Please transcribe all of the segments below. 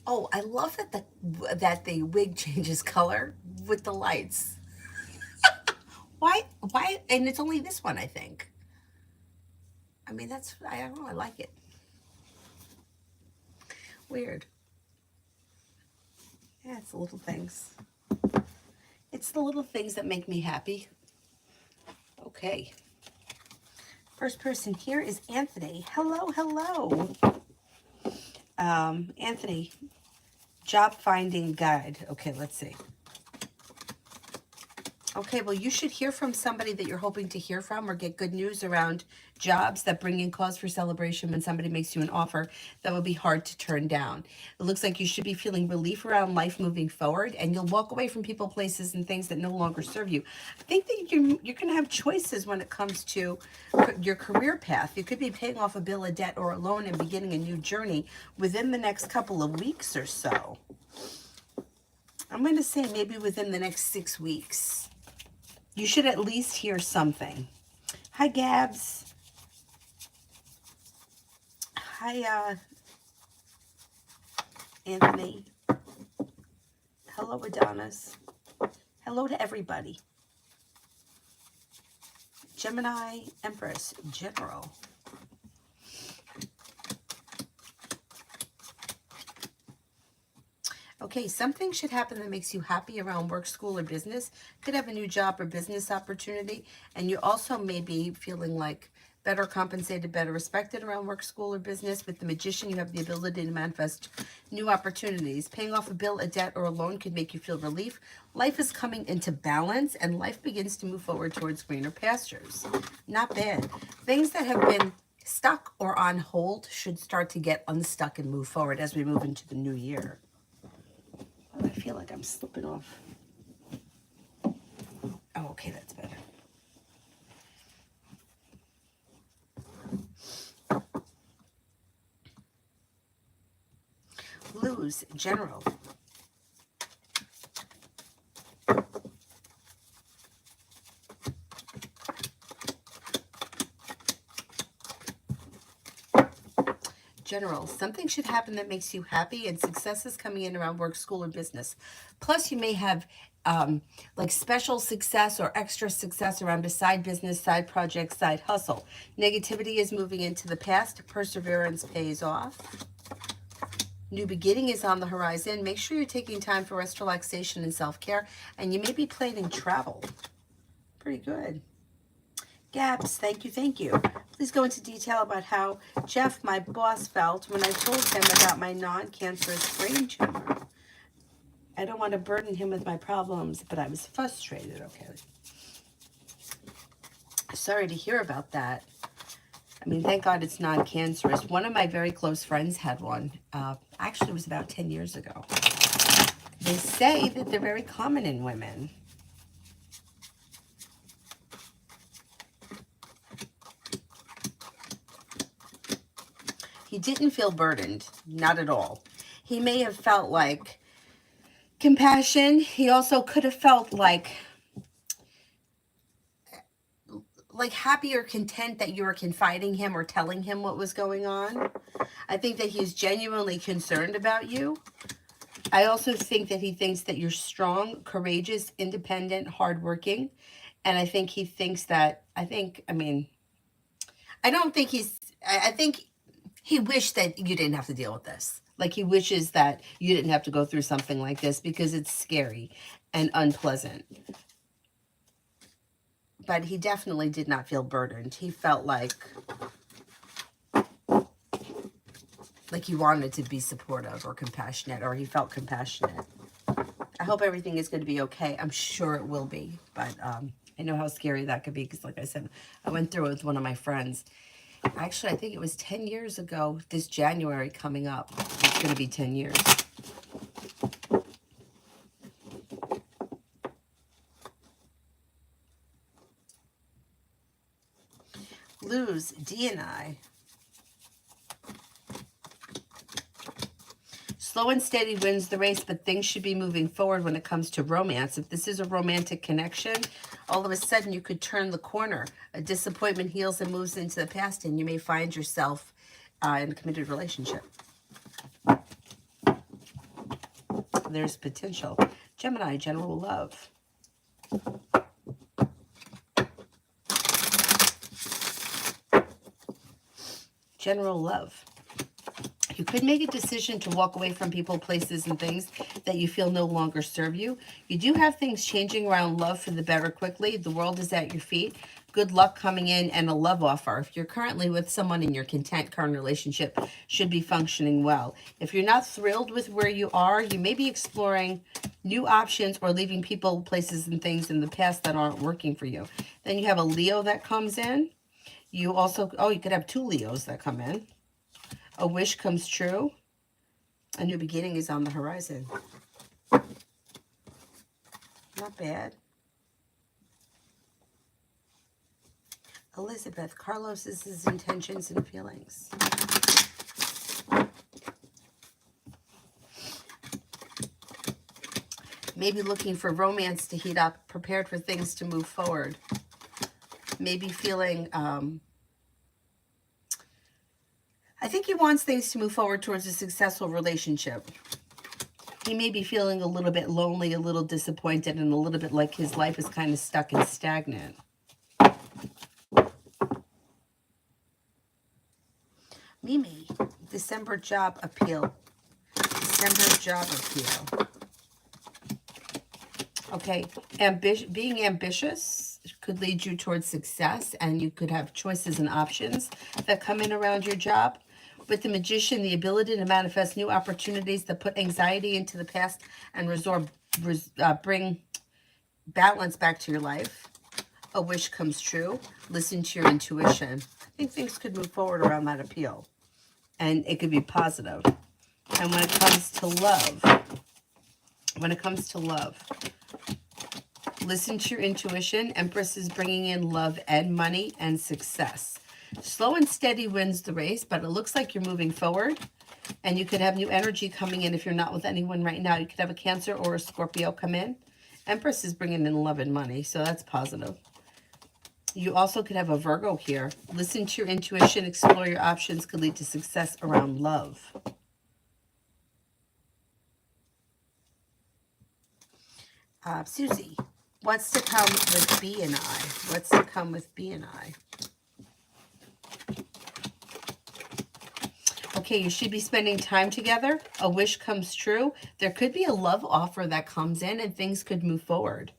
Oh, I love that the wig changes color with the lights. Why? Why? And it's only this one, I think. I mean, that's I don't know. I like it. Weird. Yeah, it's the little things. It's the little things that make me happy. Okay. First person here is Anthony. Hello, hello. Anthony, job finding guide. Okay, let's see. Okay, well, you should hear from somebody that you're hoping to hear from or get good news around jobs that bring in cause for celebration when somebody makes you an offer that would be hard to turn down. It looks like you should be feeling relief around life moving forward, and you'll walk away from people, places, and things that no longer serve you. I think that you're going to have choices when it comes to your career path. You could be paying off a bill of debt or a loan and beginning a new journey within the next couple of weeks or so. I'm going to say maybe within the next 6 weeks. You should at least hear something. Hi, Gabs. Hi, Anthony. Hello, Adonis. Hello to everybody. Gemini, Empress, General. Okay, something should happen that makes you happy around work, school, or business. Could have a new job or business opportunity. And you also may be feeling like better compensated, better respected around work, school, or business. With the Magician, you have the ability to manifest new opportunities. Paying off a bill, a debt, or a loan could make you feel relief. Life is coming into balance, and life begins to move forward towards greener pastures. Not bad. Things that have been stuck or on hold should start to get unstuck and move forward as we move into the new year. I feel like I'm slipping off. Oh, okay, that's better. Lose, General. General, something should happen that makes you happy, and success is coming in around work, school, or business. Plus, you may have like special success or extra success around a side business, side project, side hustle. Negativity is moving into the past. Perseverance pays off. New beginning is on the horizon. Make sure you're taking time for rest, relaxation, and self-care. And you may be planning travel. Pretty good. Gabs, thank you, thank you. Please go into detail about how Jeff, my boss, felt when I told him about my non-cancerous brain tumor. I don't want to burden him with my problems, but I was frustrated. Okay. Sorry to hear about that. I mean, thank God it's non-cancerous. One of my very close friends had one. Actually, it was about 10 years ago. They say that they're very common in women. He didn't feel burdened, not at all. He may have felt like compassion. He also could have felt like happy or content that you were confiding him or telling him what was going on. I think that he's genuinely concerned about you. I also think that he thinks that you're strong, courageous, independent, hardworking. And I think he thinks that, I don't think I think he wished that you didn't have to deal with this. Like he wishes that you didn't have to go through something like this because it's scary and unpleasant. But he definitely did not feel burdened. He felt like he wanted to be supportive or compassionate, or he felt compassionate. I hope everything is going to be okay. I'm sure it will be, but I know how scary that could be because, like I said, I went through it with one of my friends. Actually, I think it was 10 years ago, this January coming up. It's going to be 10 years. Lose, D&I. Slow and steady wins the race, but things should be moving forward when it comes to romance. If this is a romantic connection, all of a sudden you could turn the corner. A disappointment heals and moves into the past, and you may find yourself in a committed relationship. there's potential. Gemini, general love. General love. You could make a decision to walk away from people, places, and things that you feel no longer serve you. You do have things changing around love for the better quickly. The world is at your feet. Good luck coming in and a love offer. If you're currently with someone in your content current relationship, should be functioning well. If you're not thrilled with where you are, you may be exploring new options or leaving people, places, and things in the past that aren't working for you. Then you have a Leo that comes in. You also, you could have 2 Leos that come in. A wish comes true. A new beginning is on the horizon. Not bad. Elizabeth, Carlos is his intentions and feelings. Maybe looking for romance to heat up, prepared for things to move forward. Maybe feeling, I think he wants things to move forward towards a successful relationship. He may be feeling a little bit lonely, a little disappointed, and a little bit like his life is kind of stuck and stagnant. Mimi, December job appeal. December job appeal. Okay, being ambitious could lead you towards success, and you could have choices and options that come in around your job. With the Magician, the ability to manifest new opportunities that put anxiety into the past and bring balance back to your life. A wish comes true. Listen to your intuition. I think things could move forward around that appeal, and it could be positive. And when it comes to love, listen to your intuition. Empress is bringing in love and money and success. Slow and steady wins the race, but it looks like you're moving forward. And you could have new energy coming in if you're not with anyone right now. You could have a Cancer or a Scorpio come in. Empress is bringing in love and money, so that's positive. You also could have a Virgo here. Listen to your intuition. Explore your options. Could lead to success around love. Susie, what's to come with B and I? What's to come with B and I? Okay, you should be spending time together. A wish comes true. There could be a love offer that comes in and things could move forward.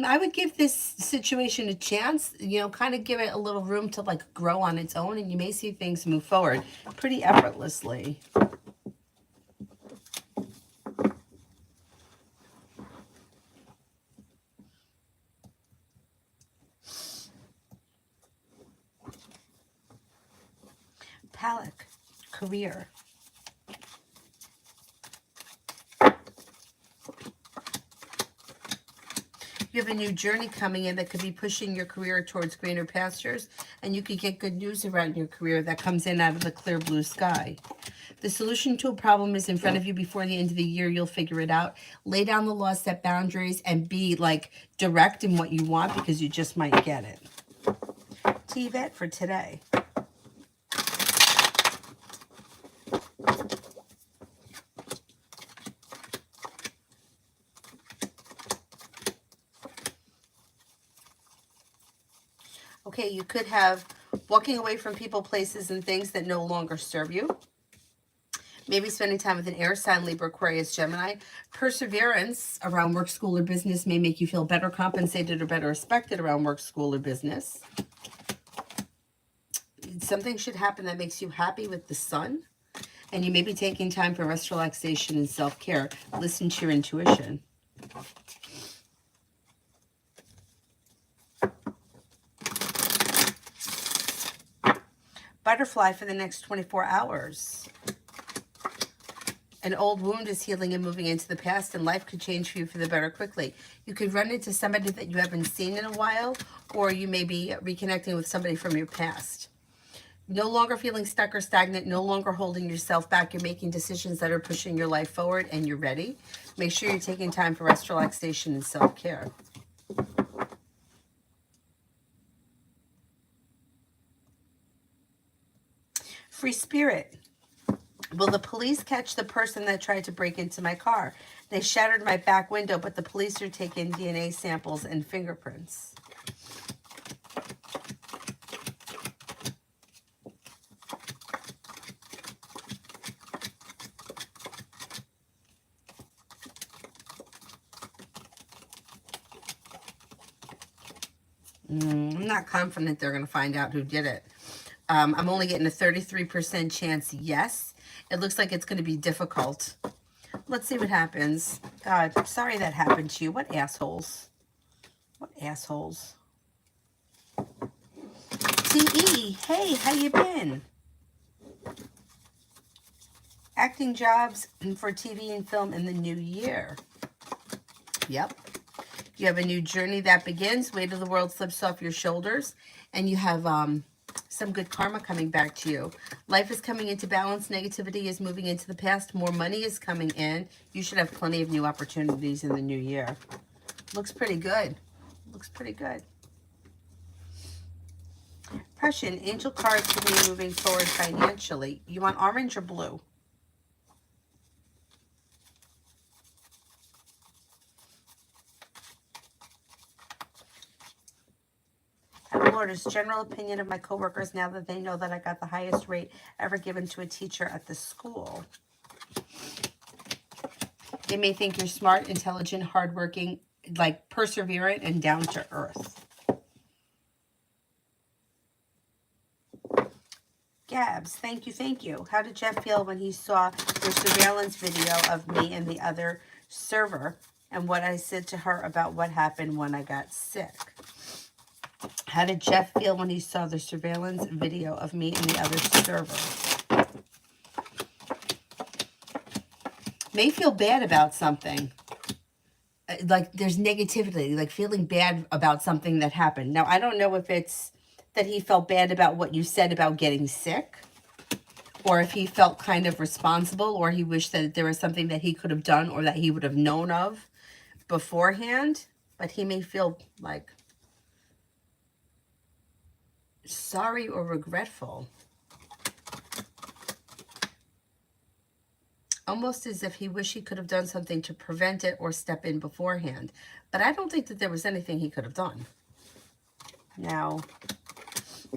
I would give this situation a chance, kind of give it a little room to like grow on its own, and you may see things move forward pretty effortlessly. Palak, career. You have a new journey coming in that could be pushing your career towards greener pastures, and you could get good news around your career that comes in out of the clear blue sky. The solution to a problem is in front of you before the end of the year. You'll figure it out. Lay down the law, set boundaries, and be like direct in what you want, because you just might get it. TVET for today. Okay, you could have walking away from people, places, and things that no longer serve you. Maybe spending time with an air sign, Libra, Aquarius, Gemini. Perseverance around work, school, or business may make you feel better compensated or better respected around work, school, or business. Something should happen that makes you happy with the sun. And you may be taking time for rest, relaxation, and self-care. Listen to your intuition. Butterfly for the next 24 hours. An old wound is healing and moving into the past, and life could change for you for the better quickly. You could run into somebody that you haven't seen in a while, or you may be reconnecting with somebody from your past. No longer feeling stuck or stagnant, no longer holding yourself back. You're making decisions that are pushing your life forward, and you're ready. Make sure you're taking time for rest, relaxation, and self-care. Free spirit. Will the police catch the person that tried to break into my car? They shattered my back window, but the police are taking DNA samples and fingerprints. I'm not confident they're going to find out who did it. I'm only getting a 33% chance yes. It looks like it's going to be difficult. Let's see what happens. God, I'm sorry that happened to you. What assholes. What assholes. T.E., hey, how you been? Acting jobs for TV and film in the new year. Yep. You have a new journey that begins. Weight of the world slips off your shoulders. And you have some good karma coming back to you. Life is coming into balance. Negativity is moving into the past. More money is coming in. You should have plenty of new opportunities in the new year. Looks pretty good. Looks pretty good. Depression. Angel cards for me moving forward financially. You want orange or blue? Lord, is general opinion of my coworkers now that they know that I got the highest rate ever given to a teacher at the school. They may think you're smart, intelligent, hardworking, like perseverant, and down to earth. Gabs, thank you, thank you. How did Jeff feel when he saw the surveillance video of me and the other server and what I said to her about what happened when I got sick? How did Jeff feel when he saw the surveillance video of me and the other server? May feel bad about something. Like there's negativity, like feeling bad about something that happened. Now, I don't know if it's that he felt bad about what you said about getting sick, or if he felt kind of responsible, or he wished that there was something that he could have done or that he would have known of beforehand. But he may feel like sorry or regretful. Almost as if he wished he could have done something to prevent it or step in beforehand. But I don't think that there was anything he could have done. Now,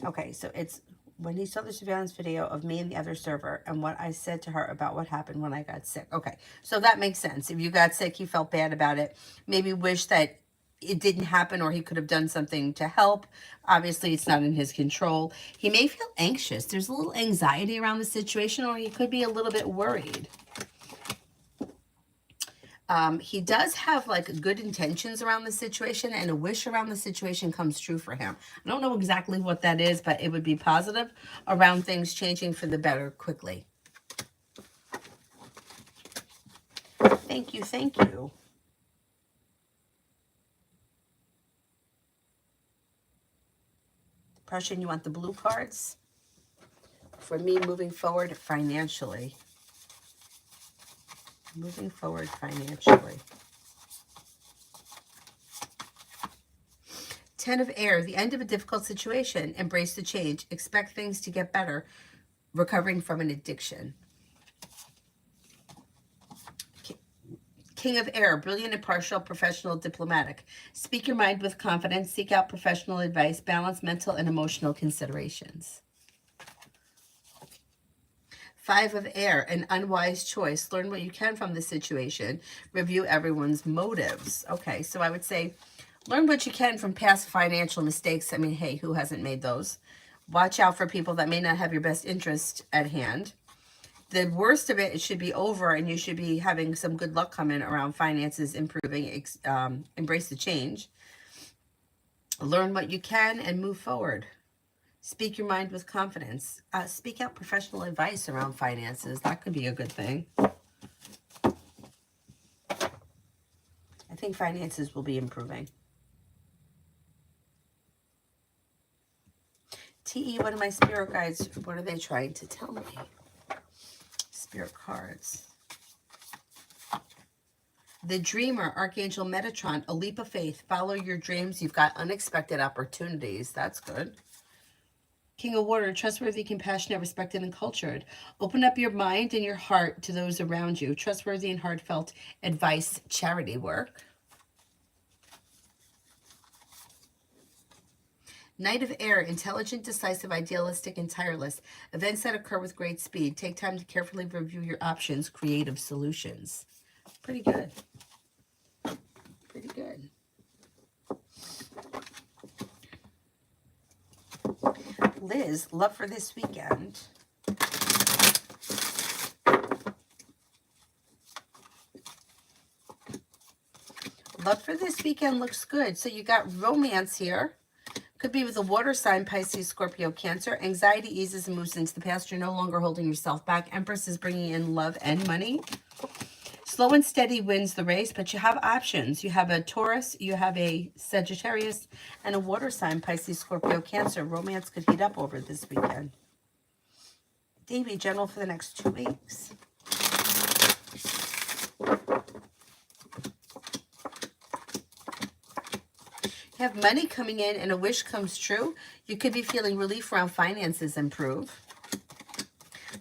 okay, so it's when he saw the surveillance video of me and the other server and what I said to her about what happened when I got sick. Okay, so that makes sense. If you got sick, he felt bad about it. Maybe wish that it didn't happen or he could have done something to help. Obviously, it's not in his control. He may feel anxious. There's a little anxiety around the situation, or he could be a little bit worried. He does have like good intentions around the situation, and a wish around the situation comes true for him. I don't know exactly what that is, but it would be positive around things changing for the better quickly. Thank you, thank you. Depression, you want the blue cards? For me, moving forward financially. Moving forward financially. 10 of air, the end of a difficult situation. Embrace the change. Expect things to get better. Recovering from an addiction. King of air, brilliant, impartial, professional, diplomatic. Speak your mind with confidence. Seek out professional advice. Balance mental and emotional considerations. 5 of air, an unwise choice. Learn what you can from the situation. Review everyone's motives. Okay, so I would say learn what you can from past financial mistakes. I mean, hey, who hasn't made those? Watch out for people that may not have your best interest at hand. The worst of it should be over, and you should be having some good luck coming around finances improving. Embrace the change. Learn what you can and move forward. Speak your mind with confidence. Speak out professional advice around finances. That could be a good thing. I think finances will be improving. TE, what are my spirit guides? What are they trying to tell me? Spirit cards. The Dreamer, Archangel Metatron, a leap of faith. Follow your dreams. You've got unexpected opportunities. That's good. King of Water, trustworthy, compassionate, respected, and cultured. Open up your mind and your heart to those around you. Trustworthy and heartfelt advice, charity work. Knight of Air, intelligent, decisive, idealistic, and tireless. Events that occur with great speed. Take time to carefully review your options. Creative solutions. Pretty good. Pretty good. Liz, love for this weekend. Love for this weekend looks good. So you got romance here. Could be with a water sign, Pisces, Scorpio, Cancer. Anxiety eases and moves into the past. You're no longer holding yourself back. Empress is bringing in love and money. Slow and steady wins the race, but you have options. You have a Taurus, you have a Sagittarius, and a water sign, Pisces, Scorpio, Cancer. Romance could heat up over this weekend. Davy, general for the next 2 weeks. You have money coming in and a wish comes true. You could be feeling relief around finances improve.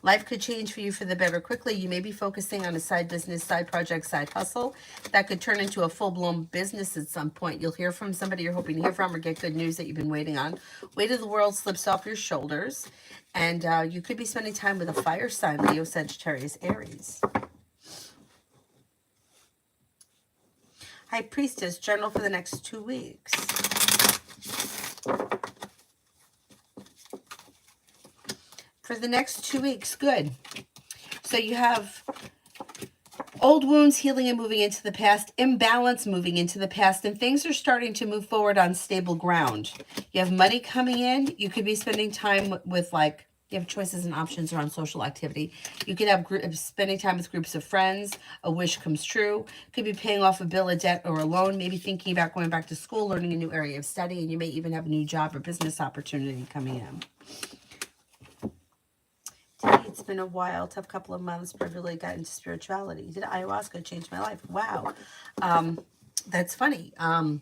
Life could change for you for the better quickly. You may be focusing on a side business, side project, side hustle. That could turn into a full-blown business at some point. You'll hear from somebody you're hoping to hear from or get good news that you've been waiting on. Weight of the world slips off your shoulders. And you could be spending time with a fire sign, Leo, Sagittarius, Aries. High Priestess, general for the next 2 weeks. For the next 2 weeks, good. So you have old wounds healing and moving into the past, imbalance moving into the past, and things are starting to move forward on stable ground. You have money coming in. You could be spending time with you have choices and options around social activity. You could have spending time with groups of friends. A wish comes true. Could be paying off a bill, a debt, or a loan. Maybe thinking about going back to school, learning a new area of study, and you may even have a new job or business opportunity coming in. It's been a while, tough couple of months, but I really got into spirituality. Did ayahuasca change my life? Wow. That's funny. I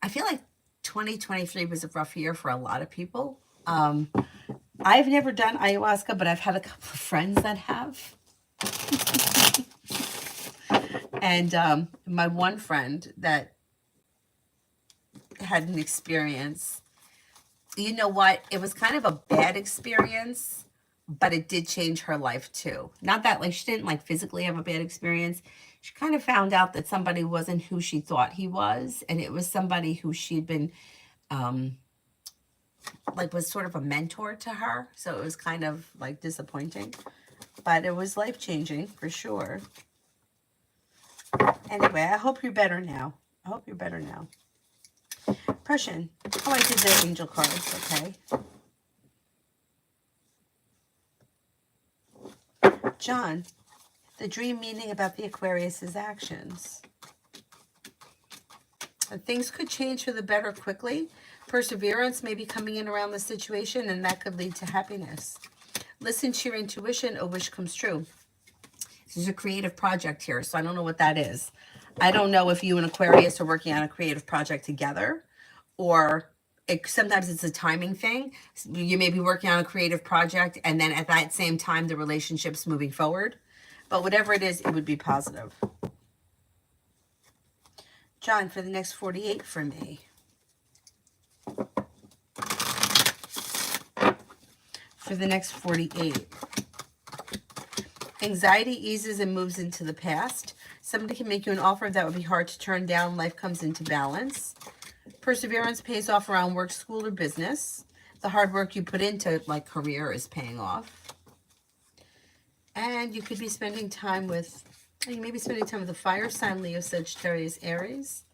feel like 2023 was a rough year for a lot of people. I've never done ayahuasca, but I've had a couple of friends that have. And my one friend that had an experience, you know what? It was kind of a bad experience, but it did change her life too. Not that she didn't physically have a bad experience. She kind of found out that somebody wasn't who she thought he was, and it was somebody who she'd been was sort of a mentor to her. So it was kind of disappointing, but it was life-changing for sure. Anyway, I hope you're better now. Prussian. Oh, I did the angel cards. Okay. John, the dream meaning about the Aquarius's actions. Things could change for the better quickly. Perseverance may be coming in around the situation, and that could lead to happiness. Listen to your intuition. A wish comes true. There's a creative project here, so I don't know what that is. I don't know if you and Aquarius are working on a creative project together, or sometimes it's a timing thing. You may be working on a creative project, and then at that same time, the relationship's moving forward. But whatever it is, it would be positive. John, for the next 48 for me. For the next 48. Anxiety eases and moves into the past. Somebody can make you an offer that would be hard to turn down. Life comes into balance. Perseverance pays off around work, school, or business. The hard work you put into career is paying off. And you could be spending time with, you may be spending time with the fire sign, Leo, Sagittarius, Aries.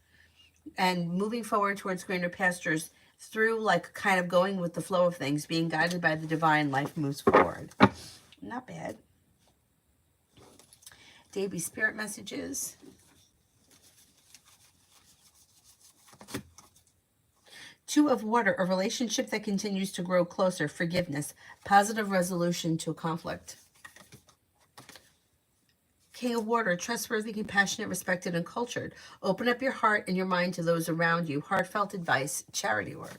And moving forward towards greener pastures through kind of going with the flow of things, being guided by the divine, life moves forward. Not bad. Davy, spirit messages. Two of Water, a relationship that continues to grow closer. Forgiveness, positive resolution to a conflict. King of Water, trustworthy, compassionate, respected, and cultured. Open up your heart and your mind to those around you. Heartfelt advice, charity work.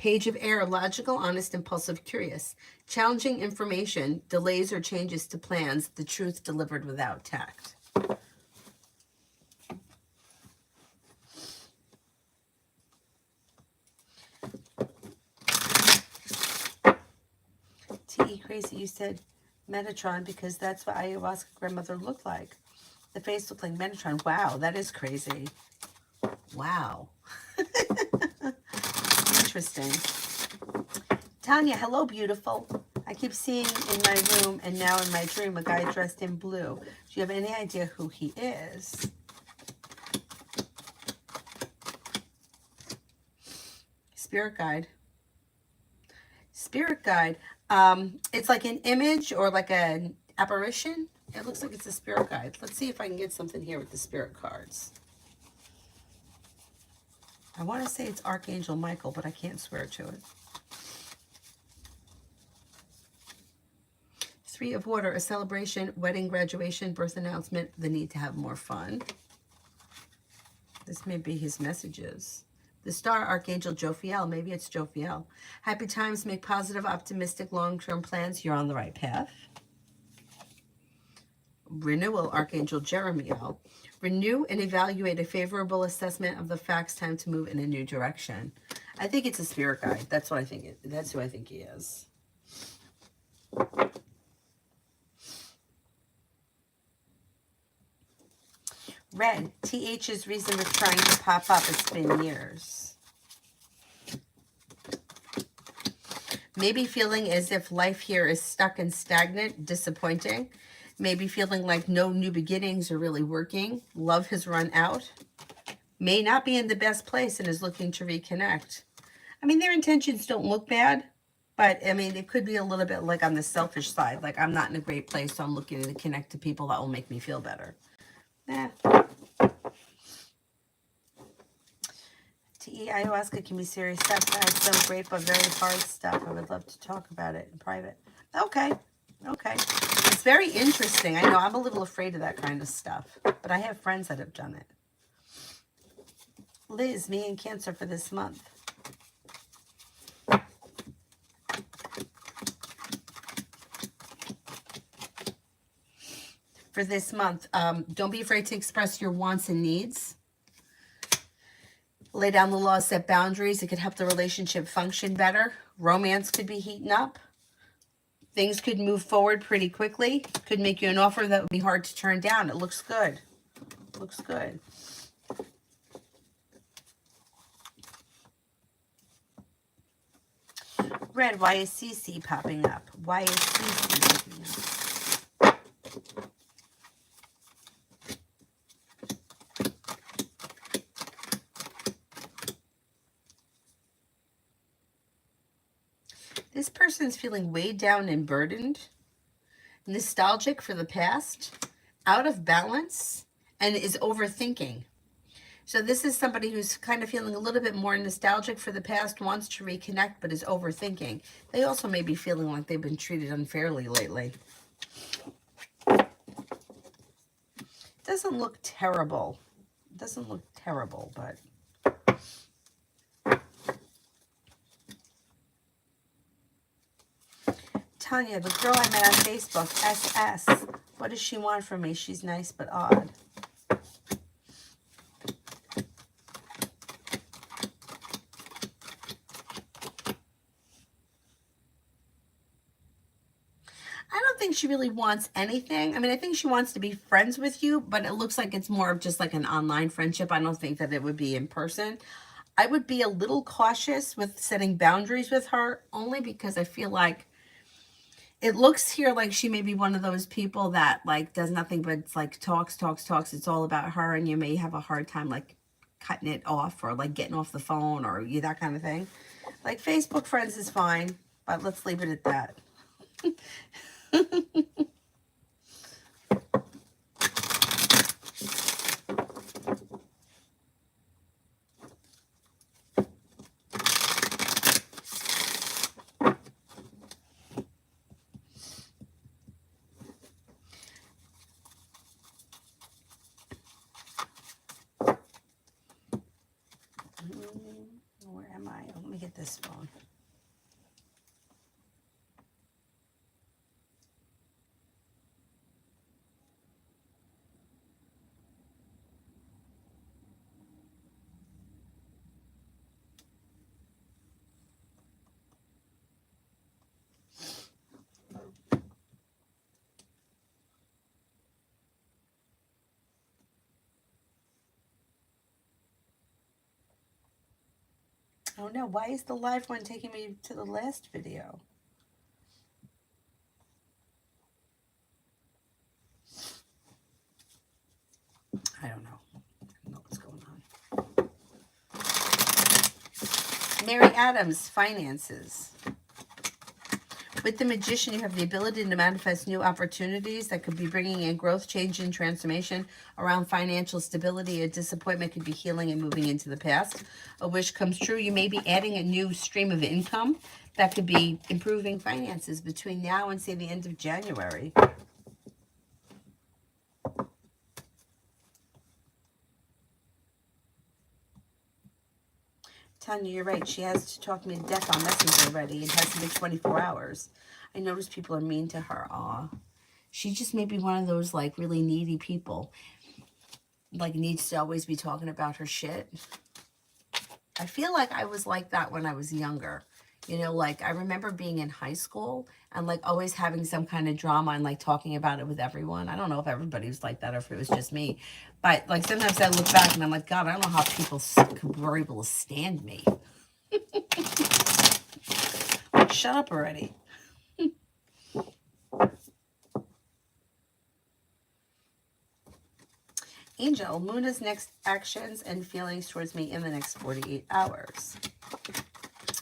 Page of Air, logical, honest, impulsive, curious. Challenging information, delays or changes to plans, the truth delivered without tact. T.E. Crazy, you said Metatron because that's what ayahuasca grandmother looked like. The face looked like Metatron. Wow, that is crazy. Wow. Interesting. Tanya, hello, beautiful. I keep seeing in my room and now in my dream a guy dressed in blue. Do you have any idea who he is? Spirit guide. Spirit guide. It's like an image or like an apparition. It looks like it's a spirit guide. Let's see if I can get something here with the spirit cards. I want to say it's Archangel Michael, but I can't swear to it. Three of Water, a celebration, wedding, graduation, birth announcement, the need to have more fun. This may be his messages. The Star, Archangel Jophiel. Maybe it's Jophiel. Happy times, make positive, optimistic, long-term plans. You're on the right path. Renewal, Archangel Jeremiel. Renew and evaluate a favorable assessment of the facts. Time to move in a new direction. I think it's a spirit guide. That's what I think. That's who I think he is. Red, TH's reason of trying to pop up. It's been years. Maybe feeling as if life here is stuck and stagnant, disappointing. Maybe feeling like no new beginnings are really working. Love has run out. May not be in the best place and is looking to reconnect. I mean, their intentions don't look bad, but I mean, it could be a little bit like on the selfish side. Like, I'm not in a great place, so I'm looking to connect to people that will make me feel better. TE, ayahuasca can be serious stuff. I have some great but very hard stuff. I would love to talk about it in private. Okay. It's very interesting. I know I'm a little afraid of that kind of stuff, but I have friends that have done it. Liz, me and Cancer for this month. For this month, don't be afraid to express your wants and needs. Lay down the law, set boundaries. It could help the relationship function better. Romance could be heating up. Things could move forward pretty quickly. Could make you an offer that would be hard to turn down. It looks good. Looks good. Red, why is CC popping up? Why is CC popping up? This person's feeling weighed down and burdened, nostalgic for the past, out of balance, and is overthinking. So this is somebody who's kind of feeling a little bit more nostalgic for the past, wants to reconnect, but is overthinking. They also may be feeling like they've been treated unfairly lately. Doesn't look terrible. Doesn't look terrible, but... Tanya, the girl I met on Facebook, SS. What does she want from me? She's nice but odd. I don't think she really wants anything. I mean, I think she wants to be friends with you, but it looks like it's more of just like an online friendship. I don't think that it would be in person. I would be a little cautious with setting boundaries with her, only because I feel like it looks here like she may be one of those people that like does nothing but like talks. It's all about her, and you may have a hard time like cutting it off or like getting off the phone or that kind of thing. Like Facebook friends is fine, but let's leave it at that. Where am I? Oh, let me get this phone. Oh no, why is the live one taking me to the last video? I don't know. I don't know what's going on. Mary Adams, finances. With the Magician, you have the ability to manifest new opportunities that could be bringing in growth, change, and transformation around financial stability. A disappointment could be healing and moving into the past. A wish comes true. You may be adding a new stream of income that could be improving finances between now and, say, the end of January. Tanya, you're right. She has to talk me to death on Messenger already. It hasn't been 24 hours. I notice people are mean to her. Aw. She just may be one of those, like, really needy people. Like, needs to always be talking about her shit. I feel like I was like that when I was younger. You know, like, I remember being in high school and, like, always having some kind of drama and, like, talking about it with everyone. I don't know if everybody was like that or if it was just me. But, like, sometimes I look back and I'm like, God, I don't know how people were able to stand me. Shut up already. Angel, Muna's next actions and feelings towards me in the next 48 hours.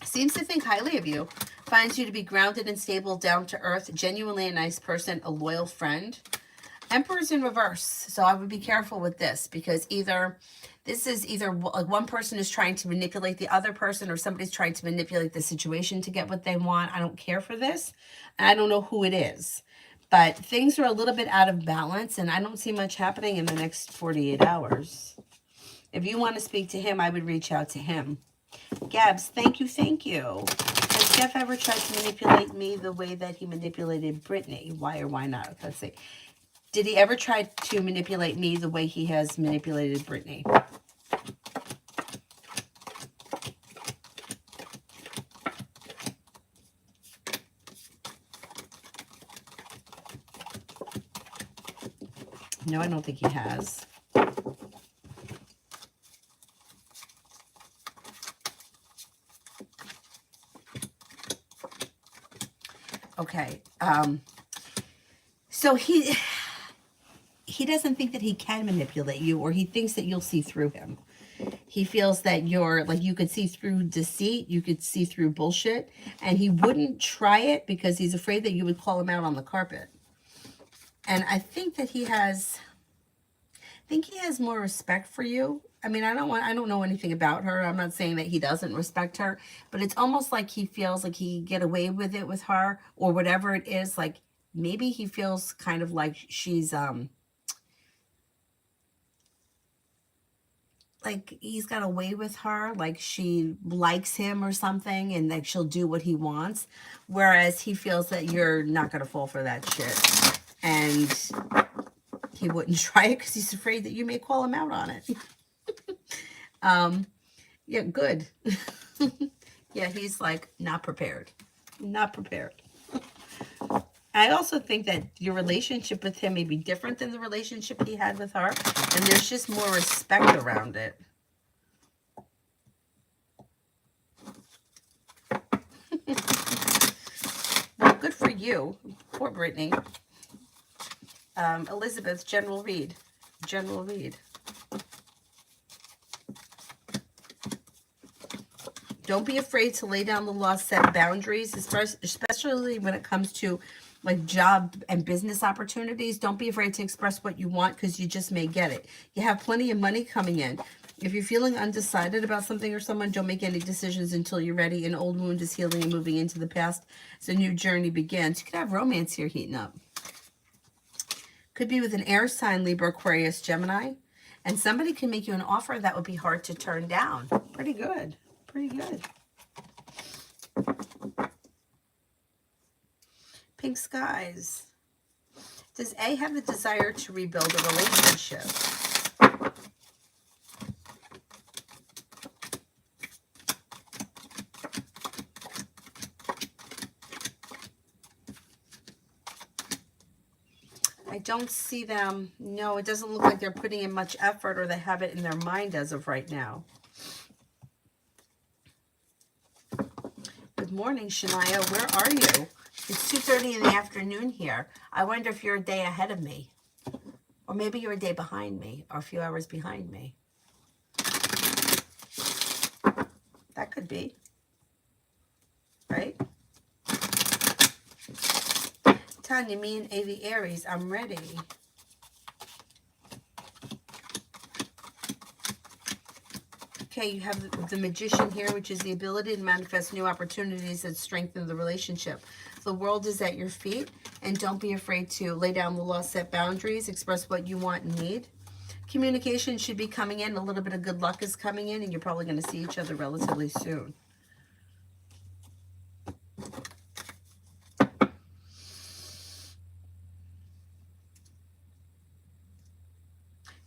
Seems to think highly of you. Finds you to be grounded and stable, down to earth, genuinely a nice person, a loyal friend. Emperor's in reverse. So I would be careful with this because this is either like one person is trying to manipulate the other person or somebody's trying to manipulate the situation to get what they want. I don't care for this. And I don't know who it is. But things are a little bit out of balance and I don't see much happening in the next 48 hours. If you want to speak to him, I would reach out to him. Gabs, thank you, thank you. Has Jeff ever tried to manipulate me the way that he manipulated Brittany? Why or why not? Let's see. Did he ever try to manipulate me the way he has manipulated Brittany? No, I don't think he has. Okay. So he doesn't think that he can manipulate you, or he thinks that you'll see through him. He feels that you're like, you could see through deceit, you could see through bullshit, and he wouldn't try it because he's afraid that you would call him out on the carpet. And I think that he has more respect for you. I mean, I don't know anything about her. I'm not saying that he doesn't respect her, but it's almost like he feels like he get away with it with her or whatever it is. Like maybe he feels kind of like she's like he's got away with her, like she likes him or something and like she'll do what he wants, whereas he feels that you're not going to fall for that shit and he wouldn't try it because he's afraid that you may call him out on it. Yeah, good. Yeah, he's like not prepared. I also think that your relationship with him may be different than the relationship he had with her, and there's just more respect around it. Well, good for you. Poor Brittany. Elizabeth, General Reed. Don't be afraid to lay down the law, set boundaries, especially when it comes to like job and business opportunities. Don't be afraid to express what you want because you just may get it. You have plenty of money coming in. If you're feeling undecided about something or someone, don't make any decisions until you're ready. An old wound is healing and moving into the past. So a new journey begins. You could have romance here heating up. Could be with an air sign, Libra, Aquarius, Gemini. And somebody can make you an offer that would be hard to turn down. Pretty good. Pink skies. Does A have the desire to rebuild a relationship? I don't see them. No, it doesn't look like they're putting in much effort or they have it in their mind as of right now. morning, Shania. Where are you? It's 2:30 in the afternoon here. I wonder if you're a day ahead of me. Or maybe you're a day behind me, or a few hours behind me. That could be. Right? Tanya, me and AV Aries, I'm ready. Okay, you have the Magician here, which is the ability to manifest new opportunities that strengthen the relationship. The world is at your feet, and don't be afraid to lay down the law, set boundaries, express what you want and need. Communication should be coming in. A little bit of good luck is coming in, and you're probably going to see each other relatively soon.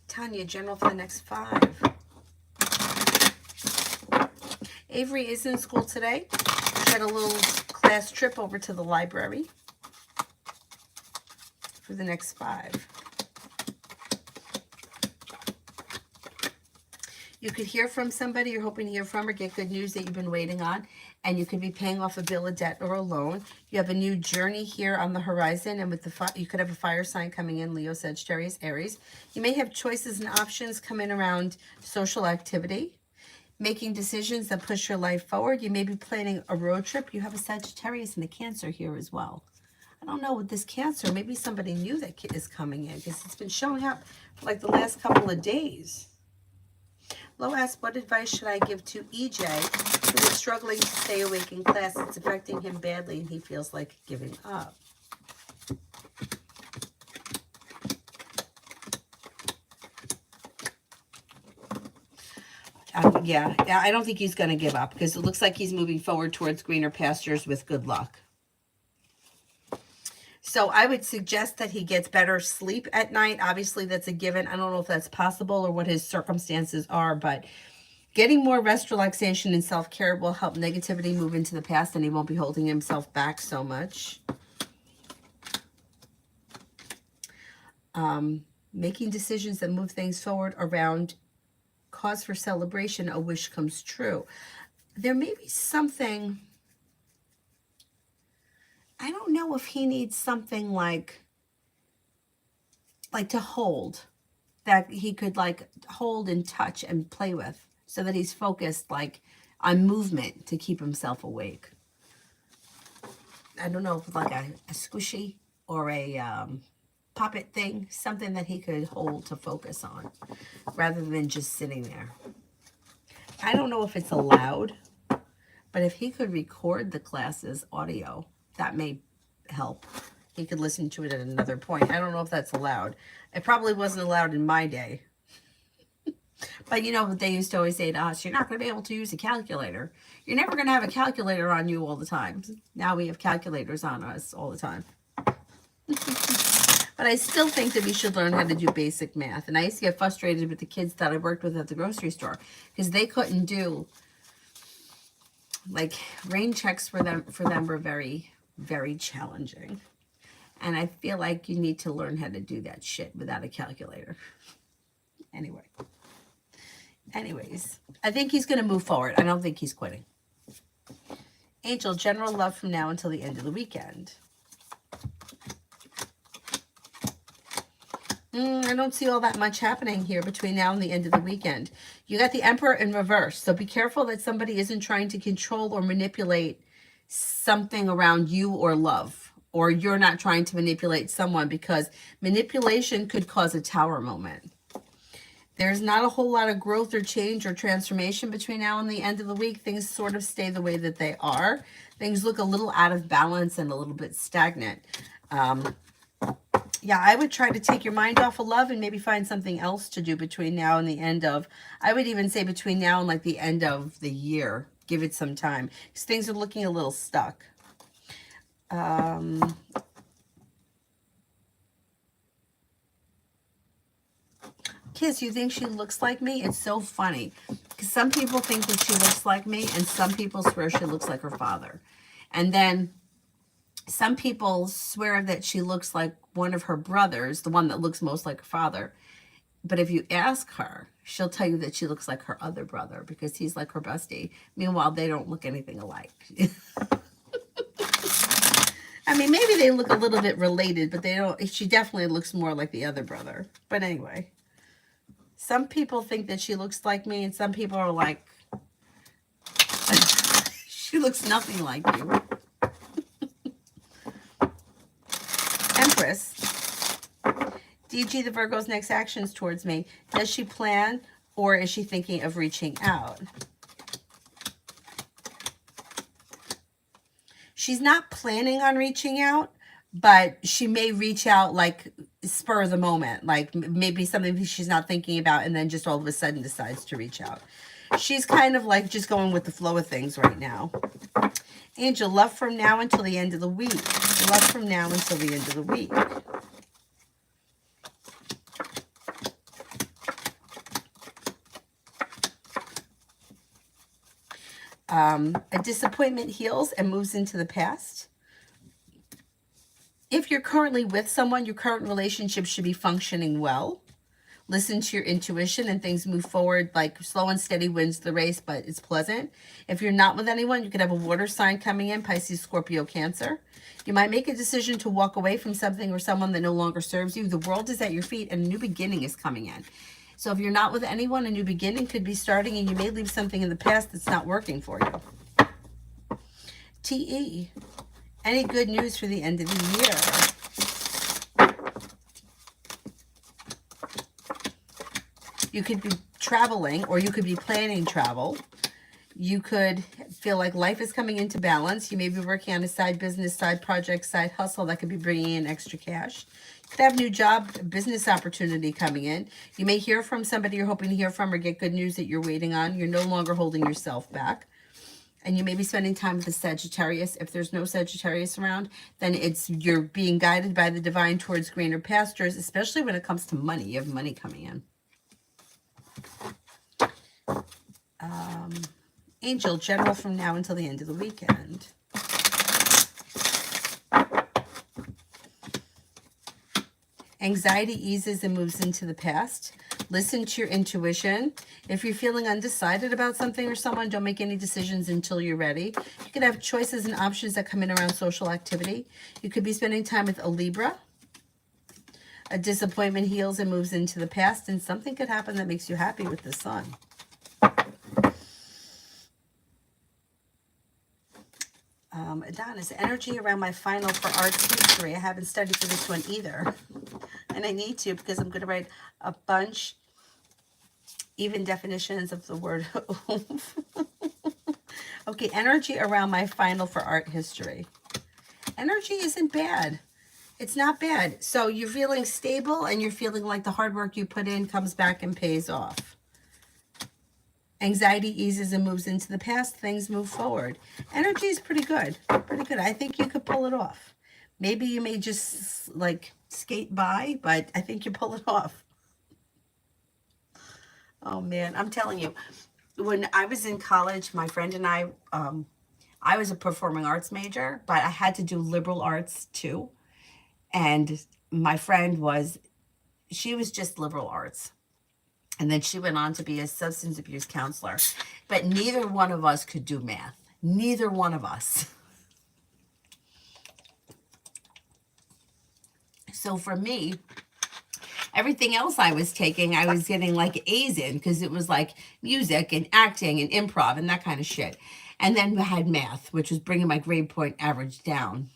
Tanya, general for the next 5. Avery is in school today. She had a little class trip over to the library for the next 5. You could hear from somebody you're hoping to hear from or get good news that you've been waiting on, and you could be paying off a bill of debt or a loan. You have a new journey here on the horizon, and with the you could have a fire sign coming in, Leo, Sagittarius, Aries. You may have choices and options coming around social activity, making decisions that push your life forward. You may be planning a road trip. You have a Sagittarius and a Cancer here as well. I don't know, with this Cancer, maybe somebody new that is coming in, because it's been showing up for like the last couple of days. Lo asks, what advice should I give to EJ, who is struggling to stay awake in class? It's affecting him badly and he feels like giving up. Yeah, I don't think he's going to give up, because it looks like he's moving forward towards greener pastures with good luck. So I would suggest that he gets better sleep at night. Obviously, that's a given. I don't know if that's possible or what his circumstances are, but getting more rest, relaxation, and self-care will help negativity move into the past, and he won't be holding himself back so much. Making decisions that move things forward around cause for celebration, a wish comes true. There may be something, I don't know if he needs something like to hold, that he could like hold and touch and play with, so that he's focused like on movement to keep himself awake. I don't know if like a squishy or a puppet thing, something that he could hold to focus on rather than just sitting there. I don't know if it's allowed, but if he could record the classes audio, that may help. He could listen to it at another point. I don't know if that's allowed. It probably wasn't allowed in my day. But you know what they used to always say to us, you're not going to be able to use a calculator. You're never going to have a calculator on you all the time. Now we have calculators on us all the time. But I still think that we should learn how to do basic math. And I used to get frustrated with the kids that I worked with at the grocery store, because they couldn't do, like, rain checks for them were very, very challenging. And I feel like you need to learn how to do that shit without a calculator. Anyways, I think he's going to move forward. I don't think he's quitting. Angel, general love from now until the end of the weekend. I don't see all that much happening here between now and the end of the weekend. You got the Emperor in reverse, so be careful that somebody isn't trying to control or manipulate something around you or love, or you're not trying to manipulate someone, because manipulation could cause a tower moment. There's not a whole lot of growth or change or transformation between now and the end of the week. Things sort of stay the way that they are. Things look a little out of balance and a little bit stagnant. Yeah, I would try to take your mind off of love and maybe find something else to do between now and the end of, I would even say between now and like the end of the year. Give it some time, because things are looking a little stuck. Kiss, you think she looks like me? It's so funny, because some people think that she looks like me, and some people swear she looks like her father. And then some people swear that she looks like one of her brothers, the one that looks most like her father. But if you ask her, she'll tell you that she looks like her other brother because he's like her bestie. Meanwhile, they don't look anything alike. I mean, maybe they look a little bit related, but they don't. She definitely looks more like the other brother. But anyway, some people think that she looks like me, and some people are like, she looks nothing like you. Empress. DG, the Virgo's next actions towards me. Does she plan or is she thinking of reaching out? She's not planning on reaching out, but she may reach out like spur of the moment, like maybe something she's not thinking about and then just all of a sudden decides to reach out. She's kind of like just going with the flow of things right now. Angel, love from now until the end of the week. Love from now until the end of the week. A disappointment heals and moves into the past. If you're currently with someone, your current relationship should be functioning well. Listen to your intuition and things move forward, like slow and steady wins the race, but it's pleasant. If you're not with anyone, you could have a water sign coming in, Pisces, Scorpio, Cancer. You might make a decision to walk away from something or someone that no longer serves you. The world is at your feet and a new beginning is coming in. So if you're not with anyone, a new beginning could be starting and you may leave something in the past that's not working for you. TE, any good news for the end of the year? You could be traveling or you could be planning travel. You could feel like life is coming into balance. You may be working on a side business, side project, side hustle that could be bringing in extra cash. You could have a new job, business opportunity coming in. You may hear from somebody you're hoping to hear from or get good news that you're waiting on. You're no longer holding yourself back. And you may be spending time with the Sagittarius. If there's no Sagittarius around, then you're being guided by the divine towards greener pastures, especially when it comes to money. You have money coming in. Angel, general from now until the end of the weekend. Anxiety eases and moves into the past. Listen to your intuition. If you're feeling undecided about something or someone, don't make any decisions until you're ready. You could have choices and options that come in around social activity. You could be spending time with a Libra. A disappointment heals and moves into the past, and something could happen that makes you happy with the Sun. Adonis, energy around my final for arts history. I haven't studied for this one either. And I need to because I'm going to write a bunch, even definitions of the word. Okay, energy around my final for art history. Energy isn't bad. It's not bad. So you're feeling stable and you're feeling like the hard work you put in comes back and pays off. Anxiety eases and moves into the past. Things move forward. Energy is pretty good. Pretty good. I think you could pull it off. Maybe you may just like skate by, but I think you pull it off. Oh man, I'm telling you, when I was in college, my friend and I was a performing arts major, but I had to do liberal arts too. And my friend she was just liberal arts. And then she went on to be a substance abuse counselor. But neither one of us could do math. Neither one of us. So for me, everything else I was taking, I was getting like A's in because it was like music and acting and improv and that kind of shit. And then I had math, which was bringing my grade point average down.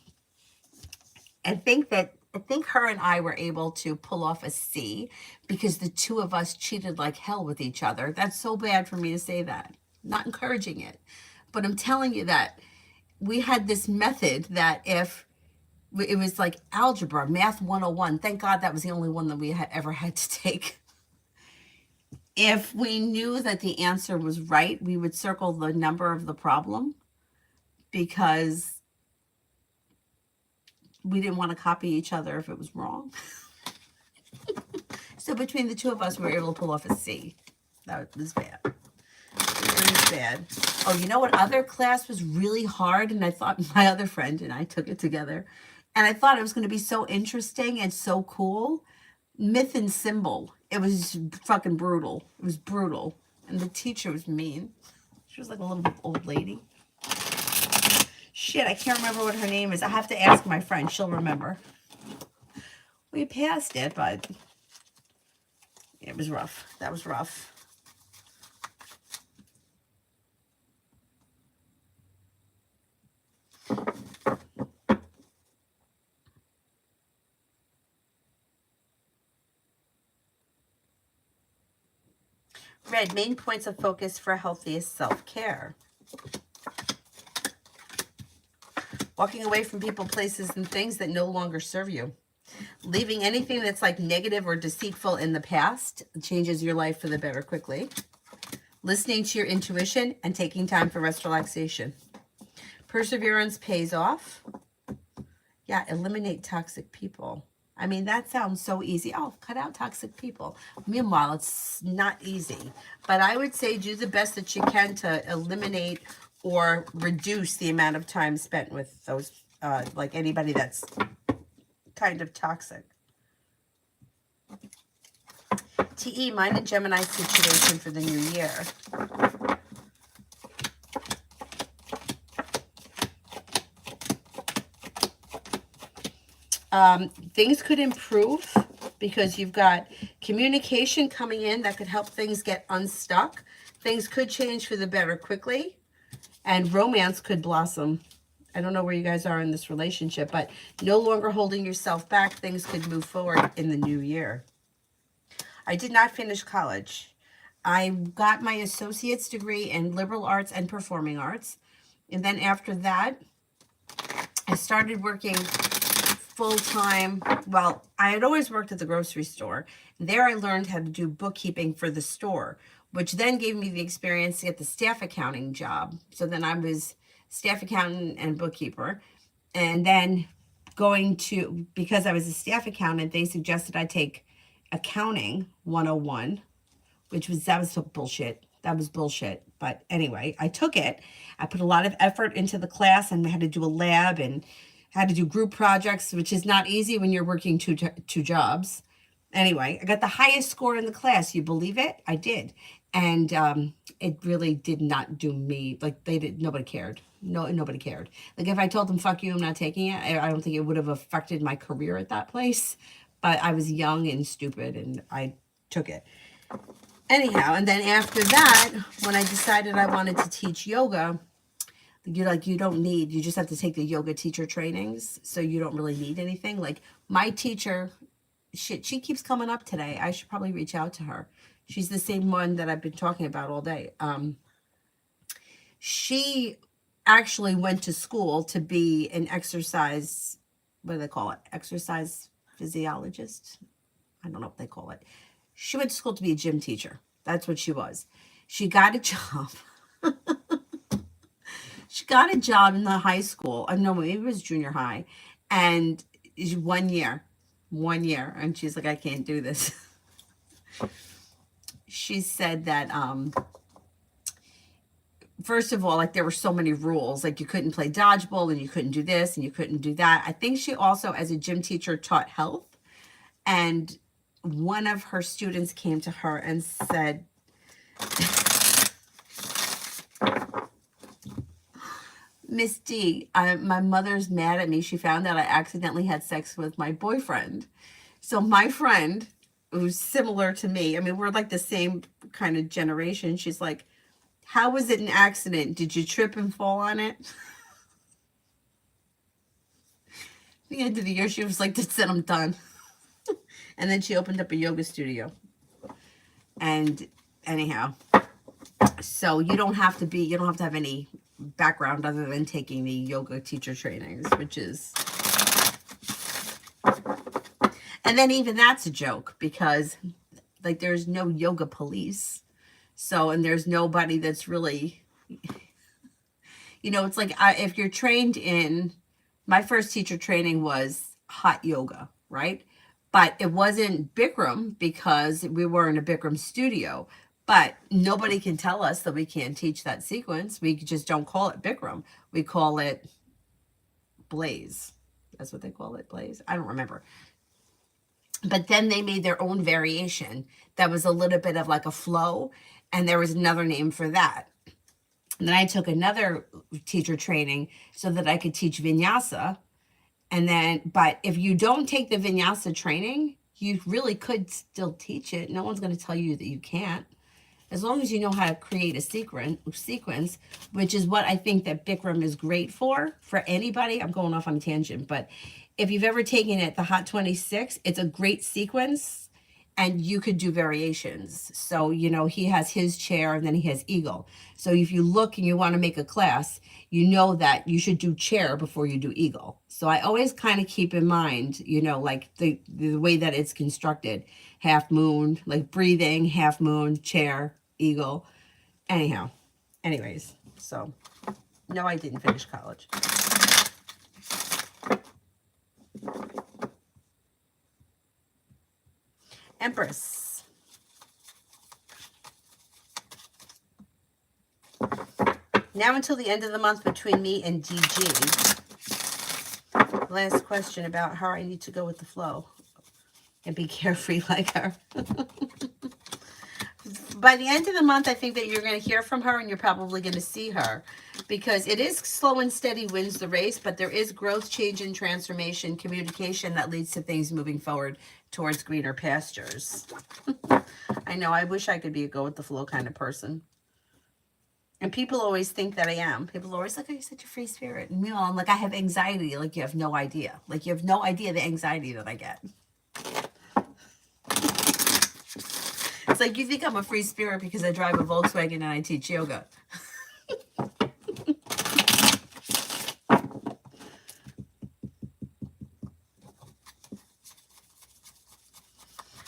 I think her and I were able to pull off a C because the two of us cheated like hell with each other. That's so bad for me to say that. Not encouraging it. But I'm telling you that we had this method that if it was like algebra, math 101. Thank God that was the only one that we had ever had to take. If we knew that the answer was right, we would circle the number of the problem because we didn't want to copy each other if it was wrong. So between the two of us, we were able to pull off a C. That was bad. It was bad. Oh, you know what other class was really hard? And I thought my other friend and I took it together. And I thought it was going to be so interesting and so cool. myth and symbol. It was fucking brutal. It was brutal. And the teacher was mean. She was like a little old lady. Shit, I can't remember what her name is. I have to ask my friend. She'll remember. We passed it, but it was rough. That was rough. Red, main points of focus for healthiest self-care. Walking away from people, places, and things that no longer serve you. Leaving anything that's like negative or deceitful in the past changes your life for the better quickly. Listening to your intuition and taking time for rest, relaxation. Perseverance pays off. Yeah, eliminate toxic people. I mean, that sounds so easy. Oh, cut out toxic people. Meanwhile, it's not easy. But I would say do the best that you can to eliminate or reduce the amount of time spent with those, like anybody that's kind of toxic. TE, mine and Gemini situation for the new year. Things could improve because you've got communication coming in that could help things get unstuck. Things could change for the better quickly, and romance could blossom. I don't know where you guys are in this relationship, but no longer holding yourself back. Things could move forward in the new year. I did not finish college. I got my associate's degree in liberal arts and performing arts. And then after that, I started working full-time. Well, I had always worked at the grocery store. There I learned how to do bookkeeping for the store, which then gave me the experience to get the staff accounting job. So then I was staff accountant and bookkeeper. And then because I was a staff accountant, they suggested I take accounting 101, that was bullshit. That was bullshit. But anyway, I took it. I put a lot of effort into the class and had to do a lab and had to do group projects, which is not easy when you're working two jobs. Anyway, I got the highest score in the class. You believe it? I did. And it really did not do me, like nobody cared. Nobody cared. Like if I told them, fuck you, I'm not taking it, I don't think it would have affected my career at that place. But I was young and stupid and I took it. Anyhow, and then after that, when I decided I wanted to teach yoga, you just have to take the yoga teacher trainings. So you don't really need anything. Like my teacher, she keeps coming up today. I should probably reach out to her. She's the same one that I've been talking about all day. She actually went to school to be an exercise, what do they call it? Exercise physiologist. I don't know what they call it. She went to school to be a gym teacher. That's what she was. She got a job. She got a job in the high school. No, maybe it was junior high. And 1 year. 1 year. And she's like, I can't do this. She said that, first of all, like there were so many rules. Like you couldn't play dodgeball and you couldn't do this and you couldn't do that. I think she also, as a gym teacher, taught health. And one of her students came to her and said, Miss D, my mother's mad at me. She found out I accidentally had sex with my boyfriend. So my friend, who's similar to me, I mean, we're like the same kind of generation. She's like, how was it an accident? Did you trip and fall on it? At the end of the year, she was like, that's it, I'm done. And then she opened up a yoga studio. And anyhow, so you don't have to have any background other than taking the yoga teacher trainings, which is, and then even that's a joke because like there's no yoga police. So, and there's nobody that's really, it's like if you're trained in, my first teacher training was hot yoga, right? But it wasn't Bikram because we were in a Bikram studio. But nobody can tell us that we can't teach that sequence. We just don't call it Bikram. We call it Blaze. That's what they call it, Blaze. I don't remember. But then they made their own variation that was a little bit of like a flow, and there was another name for that. And then I took another teacher training so that I could teach vinyasa. And then, but if you don't take the vinyasa training, you really could still teach it. No one's going to tell you that you can't. As long as you know how to create a sequence, which is what I think that Bikram is great for anybody. I'm going off on a tangent, but if you've ever taken it, the Hot 26, it's a great sequence, and you could do variations. So, he has his chair and then he has eagle. So if you look and you want to make a class, you know that you should do chair before you do eagle. So I always kind of keep in mind, like the way that it's constructed. Half moon, like breathing, half moon, chair, eagle. Anyways, so no, I didn't finish college. Empress. Now until the end of the month between me and DG. Last question about how I need to go with the flow and be carefree like her. By the end of the month, I think that you're going to hear from her, and you're probably going to see her, because it is slow and steady wins the race, but there is growth, change, and transformation, communication that leads to things moving forward towards greener pastures. I know, I wish I could be a go with the flow kind of person. And people always think that I am. People are always like, oh, you're such a free spirit. And meanwhile, I'm like, I have anxiety. Like, you have no idea. Like, you have no idea the anxiety that I get. It's like, you think I'm a free spirit because I drive a Volkswagen and I teach yoga.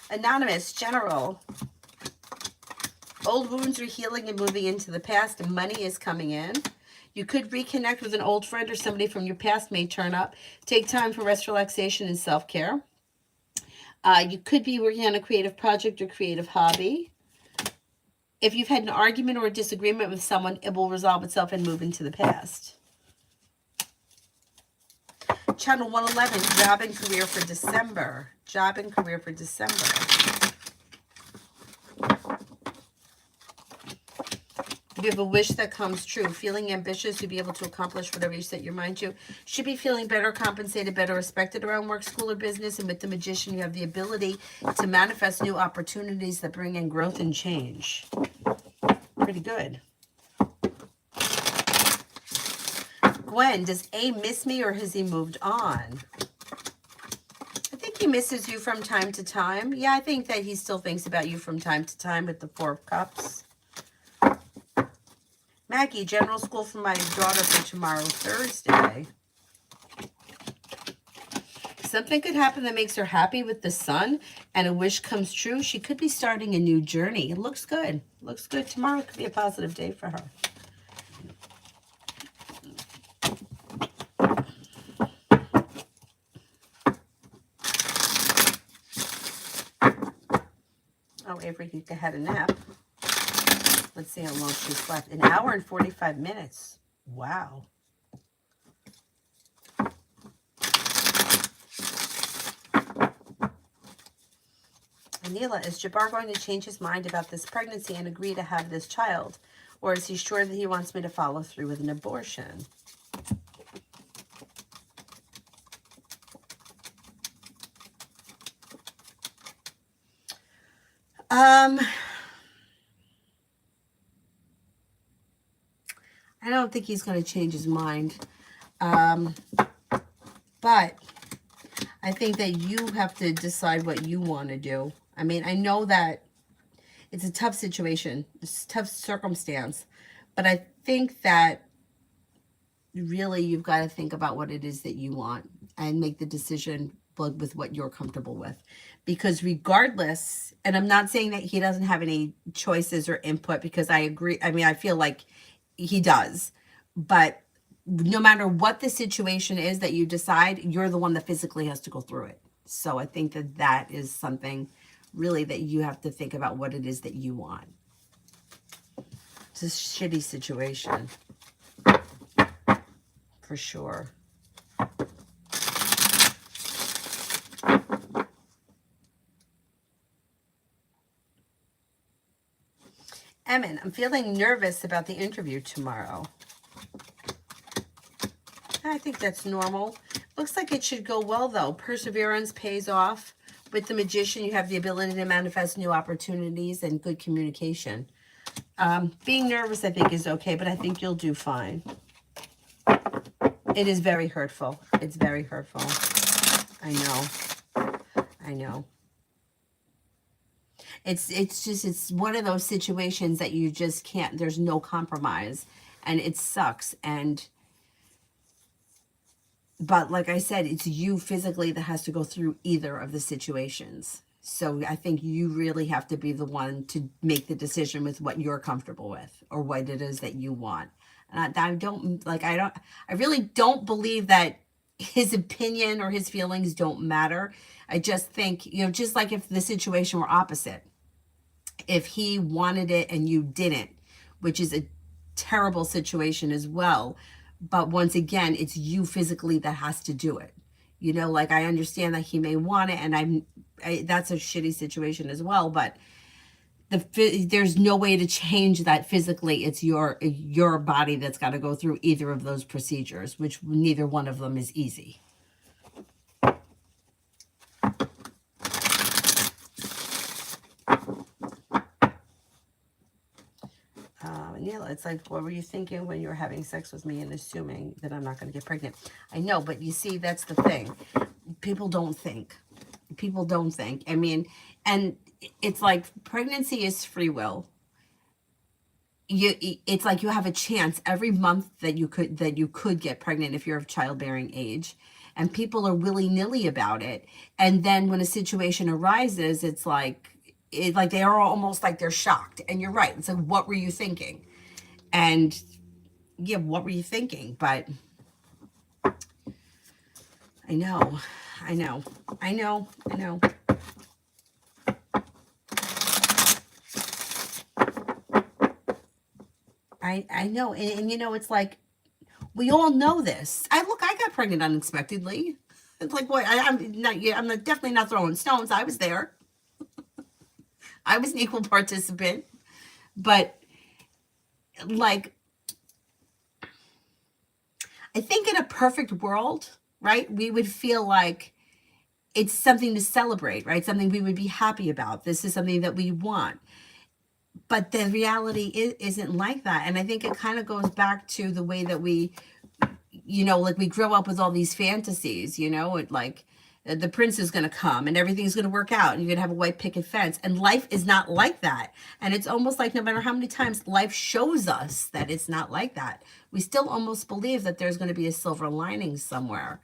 Anonymous, general. Old wounds are healing and moving into the past, and money is coming in. You could reconnect with an old friend, or somebody from your past may turn up. Take time for rest, relaxation, and self-care. You could be working on a creative project or creative hobby. If you've had an argument or a disagreement with someone, it will resolve itself and move into the past. Channel 111, job and career for December. Job and career for December. You have a wish that comes true. Feeling ambitious to be able to accomplish whatever you set your mind to. Should be feeling better compensated, better respected around work, school, or business. And with the Magician, you have the ability to manifest new opportunities that bring in growth and change. Pretty good. Gwen, does A miss me, or has he moved on? I think he misses you from time to time. Yeah, I think that he still thinks about you from time to time with the Four of Cups. Maggie, general school for my daughter for tomorrow, Thursday. Something could happen that makes her happy with the sun, and a wish comes true. She could be starting a new journey. It looks good. Looks good. Tomorrow could be a positive day for her. Oh, Avery had a nap. Let's see how long she slept. An hour and 45 minutes. Wow. Anila, is Jabbar going to change his mind about this pregnancy and agree to have this child? Or is he sure that he wants me to follow through with an abortion? I don't think he's going to change his mind. But I think that you have to decide what you want to do. I mean, I know that it's a tough situation. It's a tough circumstance. But I think that really you've got to think about what it is that you want and make the decision with what you're comfortable with. Because regardless, and I'm not saying that he doesn't have any choices or input, because I agree. I mean, I feel like he does. But no matter what the situation is that you decide, you're the one that physically has to go through it. So I think that that is something really that you have to think about what it is that you want. It's a shitty situation. For sure. Emin, I'm feeling nervous about the interview tomorrow. I think that's normal. Looks like it should go well, though. Perseverance pays off. With the Magician, you have the ability to manifest new opportunities and good communication. Being nervous, I think, is okay, but I think you'll do fine. It is very hurtful. It's very hurtful. I know. I know. It's one of those situations that you just can't, there's no compromise, and it sucks. But like I said, it's you physically that has to go through either of the situations. So I think you really have to be the one to make the decision with what you're comfortable with or what it is that you want. And I really don't believe that his opinion or his feelings don't matter. I just think, just like if the situation were opposite, if he wanted it and you didn't, which is a terrible situation as well. But once again, it's you physically that has to do it. Like I understand that he may want it, and that's a shitty situation as well. But there's no way to change that physically. It's your body that's got to go through either of those procedures, which neither one of them is easy. Neil, it's like, what were you thinking when you were having sex with me and assuming that I'm not going to get pregnant? I know, but you see, that's the thing. People don't think. People don't think. I mean, and it's like pregnancy is free will. It's like you have a chance every month that you could get pregnant if you're of childbearing age, and people are willy-nilly about it. And then when a situation arises, it's like they are almost like they're shocked. And you're right. It's like, what were you thinking? And yeah, what were you thinking? But I know. I know. I know. And it's like, we all know this. I got pregnant unexpectedly. It's like, what? I'm definitely not throwing stones. I was there. I was an equal participant. But like, I think in a perfect world, right, we would feel like it's something to celebrate, right? Something we would be happy about. This is something that we want. But the reality isn't like that. And I think it kind of goes back to the way that we, like we grow up with all these fantasies, like the prince is going to come and everything's going to work out and you're going to have a white picket fence. And life is not like that. And it's almost like no matter how many times life shows us that it's not like that, we still almost believe that there's going to be a silver lining somewhere.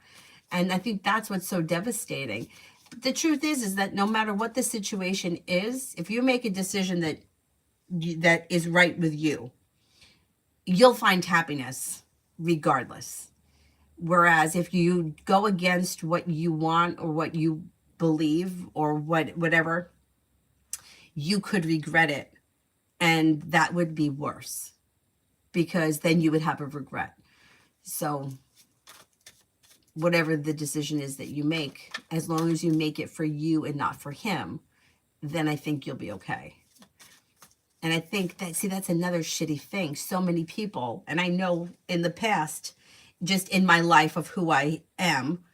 And I think that's what's so devastating. But the truth is that no matter what the situation is, if you make a decision that is right with you, you'll find happiness regardless. Whereas if you go against what you want or what you believe or whatever, you could regret it. And that would be worse because then you would have a regret. So whatever the decision is that you make, as long as you make it for you and not for him, then I think you'll be okay. And I think that's another shitty thing. So many people, and I know in the past, just in my life of who I am,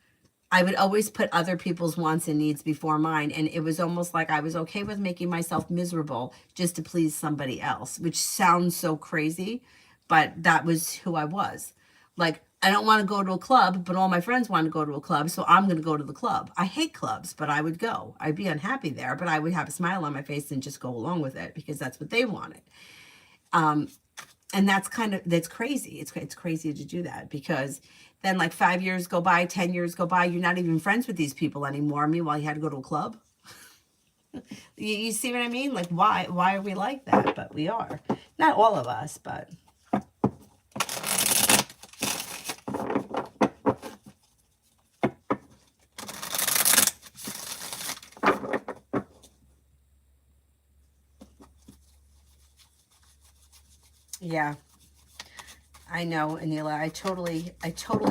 I would always put other people's wants and needs before mine. And it was almost like I was okay with making myself miserable just to please somebody else, which sounds so crazy, but that was who I was. Like, I don't want to go to a club, but all my friends want to go to a club, so I'm going to go to the club. I hate clubs, but I would go. I'd be unhappy there, but I would have a smile on my face and just go along with it because that's what they wanted. And that's crazy. It's crazy to do that because then like 5 years go by, 10 years go by, you're not even friends with these people anymore. Meanwhile, you had to go to a club. You see what I mean? Like, why are we like that? But we are. Not all of us, but... Yeah, I know, Anila. I totally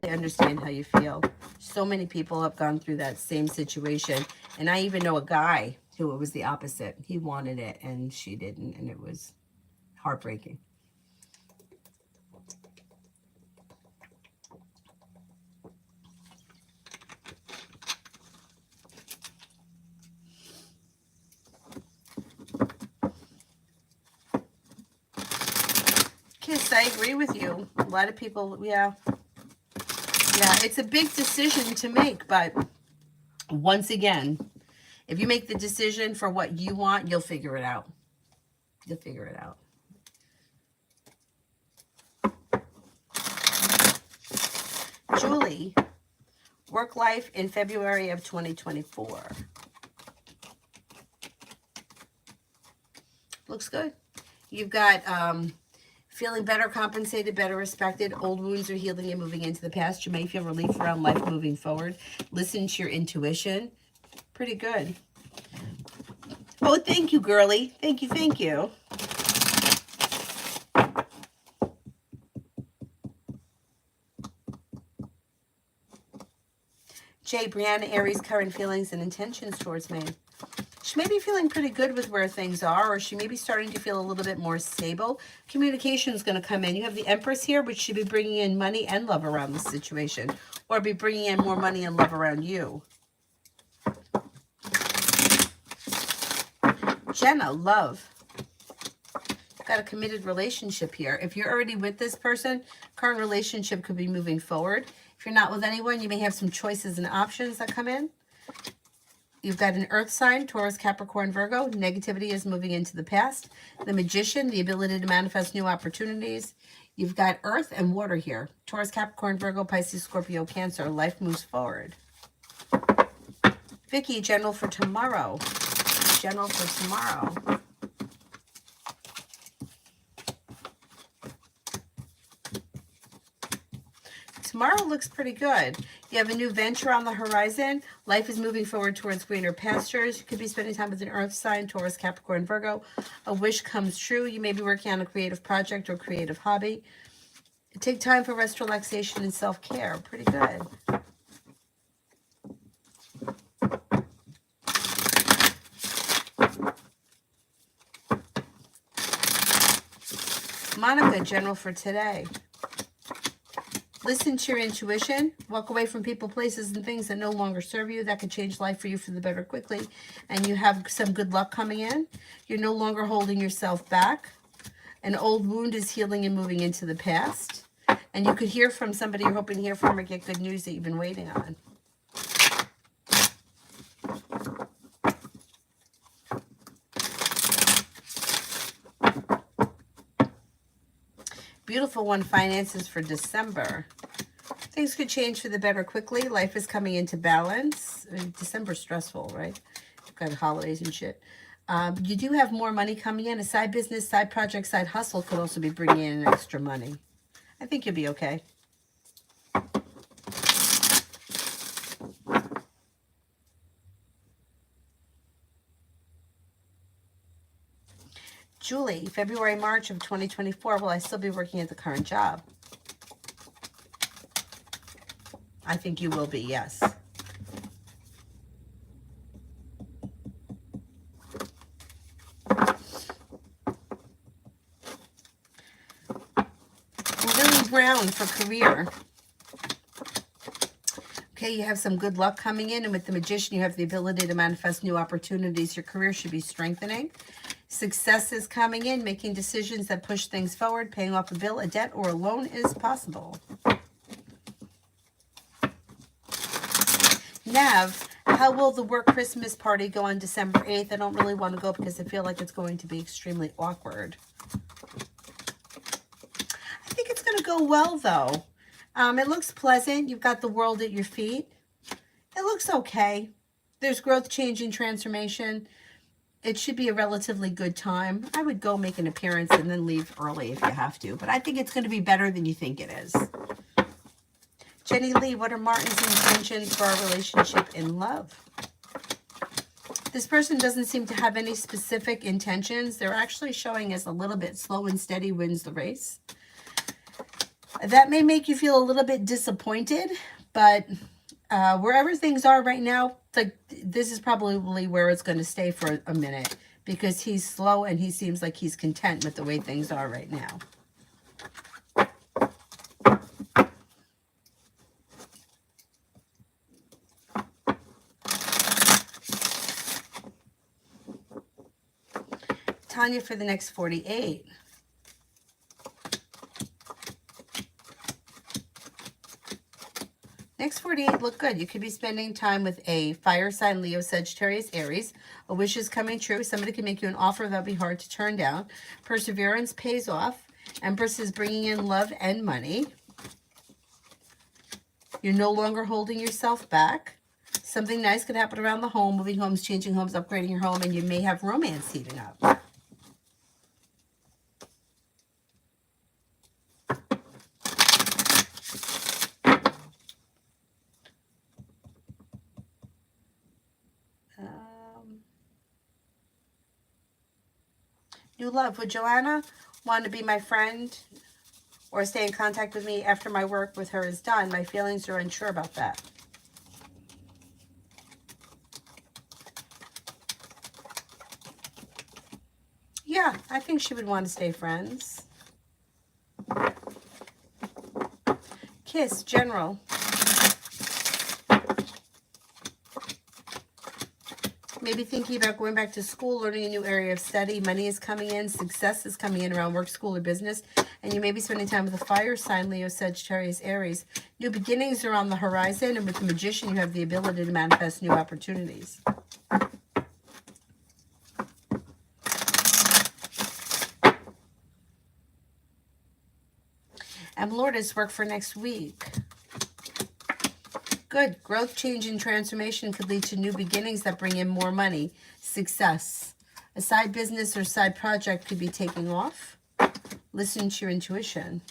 understand how you feel. So many people have gone through that same situation. And I even know a guy who it was the opposite. He wanted it and she didn't, and it was Heartbreaking. Kiss, I agree with you. A lot of people, yeah. Yeah, it's a big decision to make, but once again, if you make the decision for what you want, you'll figure it out. You'll figure it out. Julie, work life in February of 2024. Looks good. You've got feeling better compensated, better respected. Old wounds are healing and moving into the past. You may feel relief around life moving forward. Listen to your intuition. Pretty good. Oh, thank you, girly. Thank you, thank you. Jay, Brianna, Aries, current feelings and intentions towards me. She may be feeling pretty good with where things are, or she may be starting to feel a little bit more stable. Communication is going to come in. You have the Empress here, which should be bringing in money and love around this situation, or be bringing in more money and love around you. Jenna, love. Got a committed relationship here. If you're already with this person, current relationship could be moving forward. If you're not with anyone, you may have some choices and options that come in. You've got an earth sign, Taurus, Capricorn, Virgo. Negativity is moving into the past. The Magician, the ability to manifest new opportunities. You've got earth and water here. Taurus, Capricorn, Virgo, Pisces, Scorpio, Cancer. Life moves forward. Vicky, general for tomorrow. General for tomorrow. Tomorrow looks pretty good. You have a new venture on the horizon. Life is moving forward towards greener pastures. You could be spending time with an earth sign, Taurus, Capricorn, Virgo. A wish comes true. You may be working on a creative project or creative hobby. Take time for rest, relaxation, and self-care. Pretty good. Monica, general for today. Listen to your intuition. Walk away from people, places, and things that no longer serve you. That could change life for you for the better quickly. And you have some good luck coming in. You're no longer holding yourself back. An old wound is healing and moving into the past. And you could hear from somebody you're hoping to hear from or get good news that you've been waiting on. Beautiful one, finances for December. Things could change for the better quickly. Life is coming into balance. December's stressful, right? You've got holidays and shit. You do have more money coming in. A side business, side project, side hustle could also be bringing in extra money. I think you'll be okay. Julie, February, March of 2024, will I still be working at the current job? I think you will be, yes. Lily Brown for career. Okay, you have some good luck coming in, and with the Magician, you have the ability to manifest new opportunities. Your career should be strengthening. Success is coming in, making decisions that push things forward, paying off a bill, a debt, or a loan is possible. Nav, how will the work Christmas party go on December 8th? I don't really want to go because I feel like it's going to be extremely awkward. I think it's going to go well, though. It looks pleasant. You've got the world at your feet. It looks okay. There's growth, change, and transformation. It should be a relatively good time. I would go make an appearance and then leave early if you have to. But I think it's going to be better than you think it is. Jenny Lee, what are Martin's intentions for our relationship in love? This person doesn't seem to have any specific intentions. They're actually showing us a little bit slow and steady wins the race. That may make you feel a little bit disappointed, but wherever things are right now, like this is probably where it's going to stay for a minute because he's slow and he seems like he's content with the way things are right now. Tanya for the next 48. Next 48 look good. You could be spending time with a fire sign, Leo, Sagittarius, Aries. A wish is coming true. Somebody can make you an offer that'll be hard to turn down. Perseverance pays off. Empress is bringing in love and money. You're no longer holding yourself back. Something nice could happen around the home, moving homes, changing homes, upgrading your home, and you may have romance heating up. New love. Would Joanna want to be my friend or stay in contact with me after my work with her is done? My feelings are unsure about that. Yeah, I think she would want to stay friends. Kiss, general. Maybe thinking about going back to school, learning a new area of study. Money is coming in. Success is coming in around work, school, or business. And you may be spending time with a fire sign, Leo, Sagittarius, Aries. New beginnings are on the horizon. And with the Magician, you have the ability to manifest new opportunities. And Lourdes, work for next week. Good. Growth, change, and transformation could lead to new beginnings that bring in more money. Success. A side business or side project could be taking off. Listen to your intuition.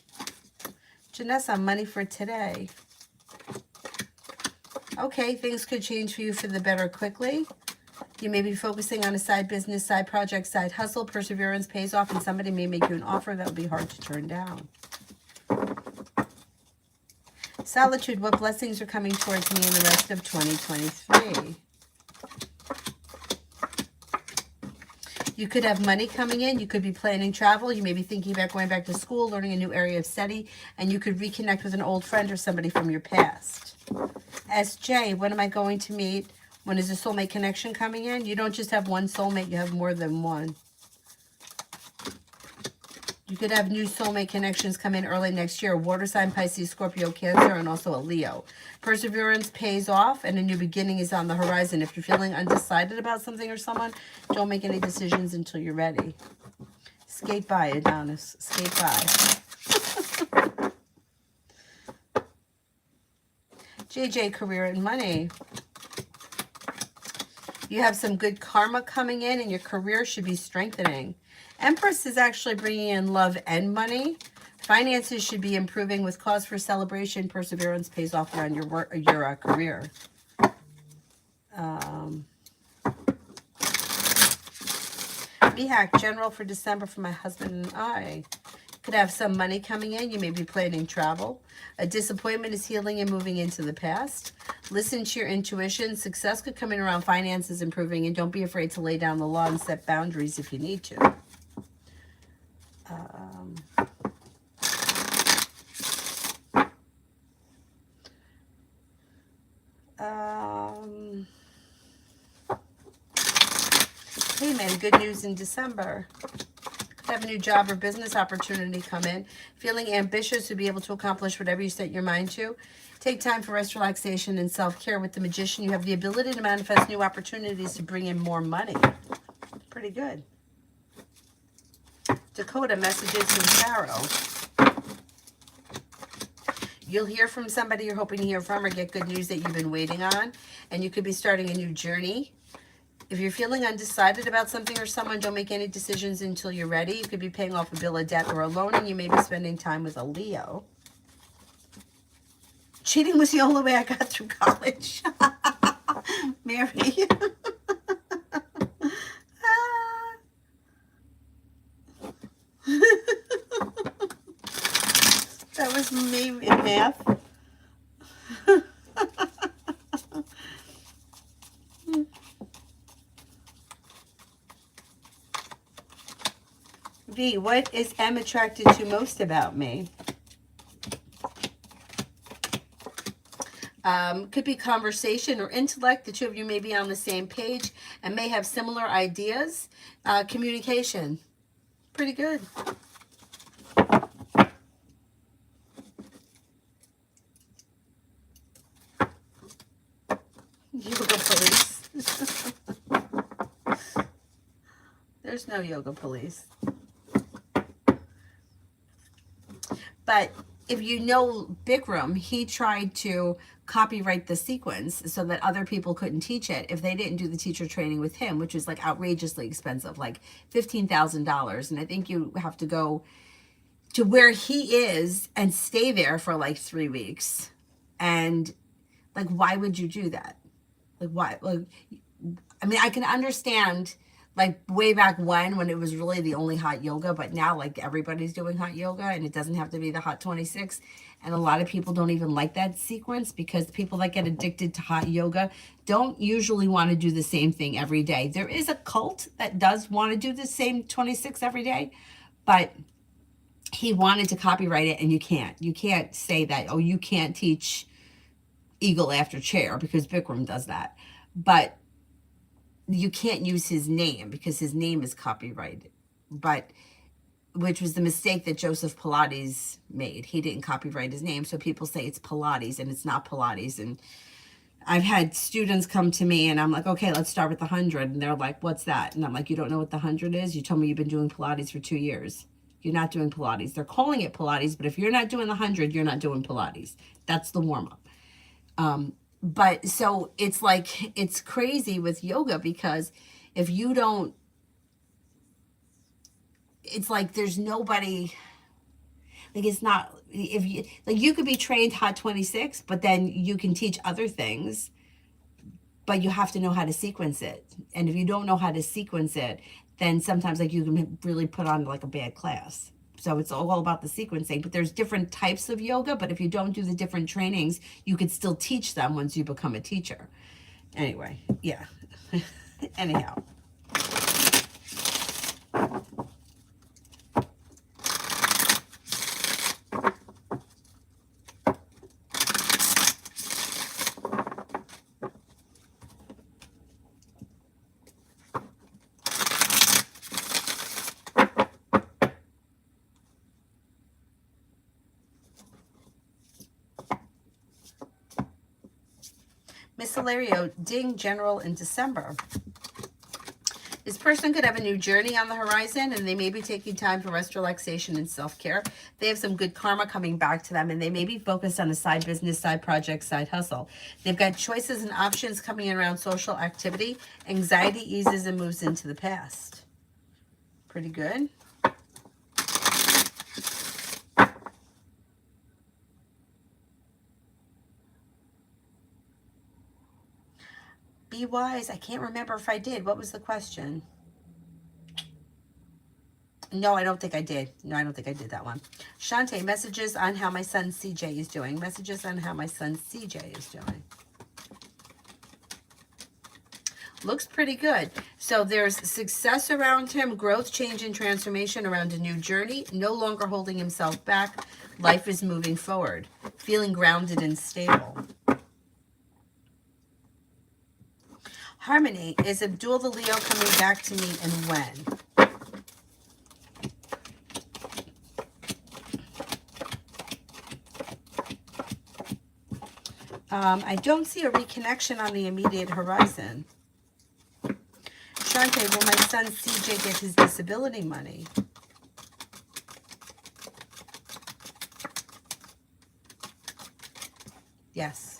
Janessa, money for today. Okay, things could change for you for the better quickly. You may be focusing on a side business, side project, side hustle. Perseverance pays off, and somebody may make you an offer that will be hard to turn down. Solitude, what blessings are coming towards me in the rest of 2023? You could have money coming in. You could be planning travel. You may be thinking about going back to school, learning a new area of study, and you could reconnect with an old friend or somebody from your past. SJ, when am I going to meet? When is a soulmate connection coming in? You don't just have one soulmate, you have more than one. You could have new soulmate connections come in early next year. Water sign, Pisces, Scorpio, Cancer, and also a Leo. Perseverance pays off, and a new beginning is on the horizon. If you're feeling undecided about something or someone, don't make any decisions until you're ready. Skate by, Adonis. Skate by. JJ, career and money. You have some good karma coming in, and your career should be strengthening. Empress is actually bringing in love and money. Finances should be improving with cause for celebration. Perseverance pays off around your work, your career. Mihak, general for December for my husband and I. Could have some money coming in. You may be planning travel. A disappointment is healing and moving into the past. Listen to your intuition. Success could come in around finances improving, and don't be afraid to lay down the law and set boundaries if you need to. Hey man, good news in December. Could have a new job or business opportunity come in. Feeling ambitious to be able to accomplish whatever you set your mind to. Take time for rest, relaxation, and self-care. With the Magician, you have the ability to manifest new opportunities to bring in more money. Pretty good. Dakota, messages from Tarot. You'll hear from somebody you're hoping to hear from, or get good news that you've been waiting on. And you could be starting a new journey. If you're feeling undecided about something or someone, don't make any decisions until you're ready. You could be paying off a bill of debt or a loan, and you may be spending time with a Leo. Cheating was the only way I got through college. Mary. That was me in math. V, what is M attracted to most about me? Could be conversation or intellect. The two of you may be on the same page and may have similar ideas. Communication. Pretty good. Yoga police. There's no yoga police. But if you know Bikram, he tried to copyright the sequence so that other people couldn't teach it if they didn't do the teacher training with him, which is like outrageously expensive, like $15,000. And I think you have to go to where he is and stay there for like 3 weeks. And like, why would you do that? Like, why? Like, I mean, I can understand like way back when it was really the only hot yoga, but now like everybody's doing hot yoga and it doesn't have to be the hot 26. And a lot of people don't even like that sequence because people that get addicted to hot yoga don't usually want to do the same thing every day. There is a cult that does want to do the same 26 every day, but he wanted to copyright it and you can't say that, oh, you can't teach eagle after chair because Bikram does that. But you can't use his name because his name is copyrighted, but which was the mistake that Joseph Pilates made. He didn't copyright his name, so people say it's Pilates and it's not Pilates. And I've had students come to me and I'm like, okay, let's start with the 100. And they're like, what's that? And I'm like, you don't know what the 100 is? You told me you've been doing Pilates for 2 years. You're not doing Pilates. They're calling it Pilates, but if you're not doing the 100, you're not doing Pilates. That's the warm-up. But so it's like, it's crazy with yoga because if you don't, it's like there's nobody, like it's not, if you, like you could be trained hot 26, but then you can teach other things, but you have to know how to sequence it. And if you don't know how to sequence it, then sometimes like you can really put on like a bad class. So it's all about the sequencing, but there's different types of yoga. But if you don't do the different trainings, you could still teach them once you become a teacher. Anyway, yeah. Anyhow. Miss Hilario, ding general in December. This person could have a new journey on the horizon and they may be taking time for rest, relaxation, and self-care. They have some good karma coming back to them and they may be focused on a side business, side project, side hustle. They've got choices and options coming in around social activity. Anxiety eases and moves into the past. Pretty good. Be wise. I can't remember if I did. What was the question? No, I don't think I did. No, I don't think I did that one. Shante, messages on how my son CJ is doing. Messages on how my son CJ is doing. Looks pretty good. So there's success around him, growth, change, and transformation around a new journey. No longer holding himself back. Life is moving forward. Feeling grounded and stable. Harmony, is Abdul the Leo coming back to me and when? I don't see a reconnection on the immediate horizon. Shante, will my son CJ get his disability money? Yes.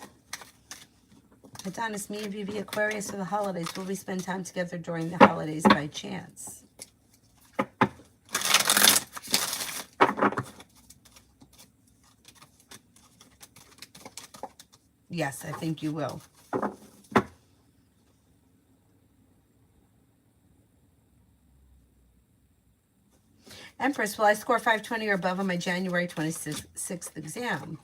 Adonis, me and VV Aquarius for the holidays. Will we spend time together during the holidays by chance? Yes, I think you will. Empress, will I score 520 or above on my January 26th exam?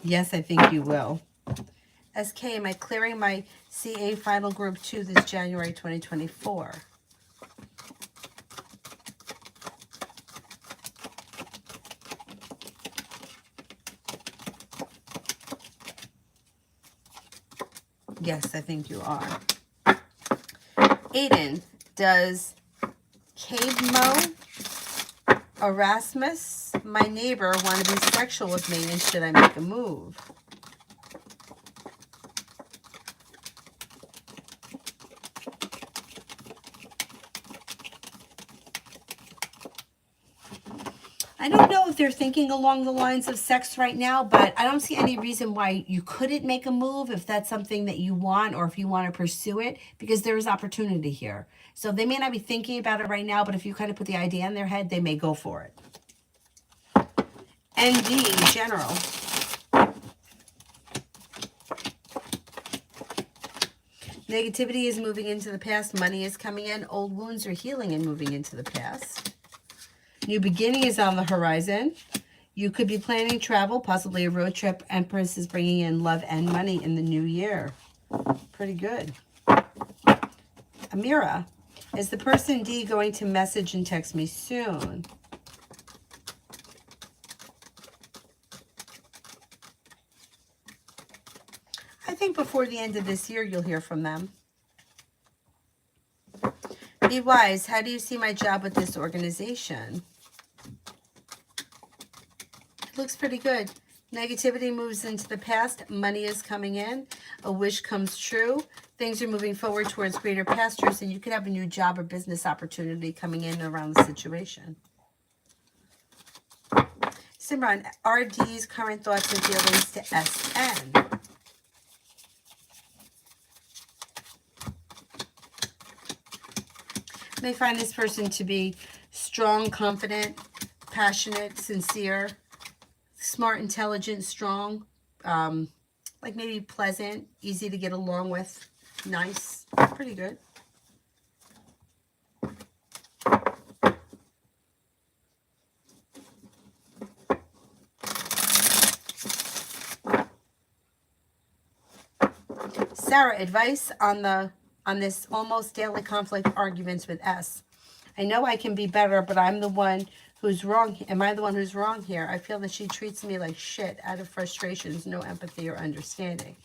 Yes, I think you will. SK, am I clearing my CA final group 2 this January 2024? Yes, I think you are. Aiden, does Cave Mo Erasmus, my neighbor, want to be sexual with me, and should I make a move? I don't know if they're thinking along the lines of sex right now, but I don't see any reason why you couldn't make a move if that's something that you want or if you want to pursue it, because there is opportunity here. So they may not be thinking about it right now, but if you kind of put the idea in their head, they may go for it. ND, general. Negativity is moving into the past. Money is coming in. Old wounds are healing and moving into the past. New beginning is on the horizon. You could be planning travel, possibly a road trip. Empress is bringing in love and money in the new year. Pretty good. Amira, is the person D going to message and text me soon? I think before the end of this year, you'll hear from them. Be wise. How do you see my job with this organization? It looks pretty good. Negativity moves into the past. Money is coming in. A wish comes true. Things are moving forward towards greater pastures, and you could have a new job or business opportunity coming in around the situation. Simran, RD's current thoughts and feelings to SN. May find this person to be strong, confident, passionate, sincere, smart, intelligent, strong, like maybe pleasant, easy to get along with, nice, pretty good. Sarah, advice on this almost daily conflict arguments with S. I know I can be better, but I'm the one who's wrong. Am I the one who's wrong here? I feel that she treats me like shit out of frustrations, no empathy or understanding.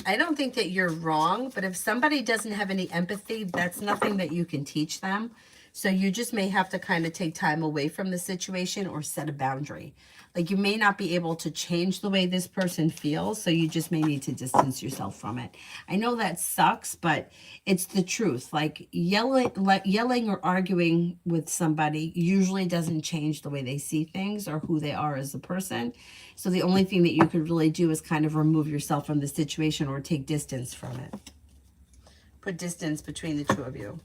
I don't think that you're wrong, but if somebody doesn't have any empathy, that's nothing that you can teach them. So you just may have to kind of take time away from the situation or set a boundary. Like you may not be able to change the way this person feels, so you just may need to distance yourself from it. I know that sucks, but it's the truth. Like yelling or arguing with somebody usually doesn't change the way they see things or who they are as a person. So the only thing that you could really do is kind of remove yourself from the situation or take distance from it. Put distance between the two of you.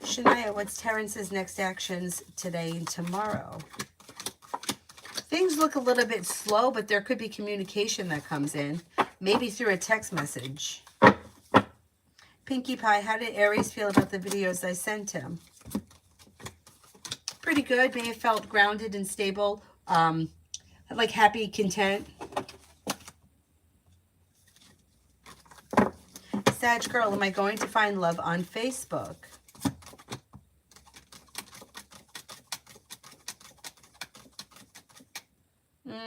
Shania, what's Terrence's next actions today and tomorrow? Things look a little bit slow, but there could be communication that comes in. Maybe through a text message. Pinkie Pie, how did Aries feel about the videos I sent him? Pretty good. May have felt grounded and stable. Like happy, content. Sag Girl, am I going to find love on Facebook?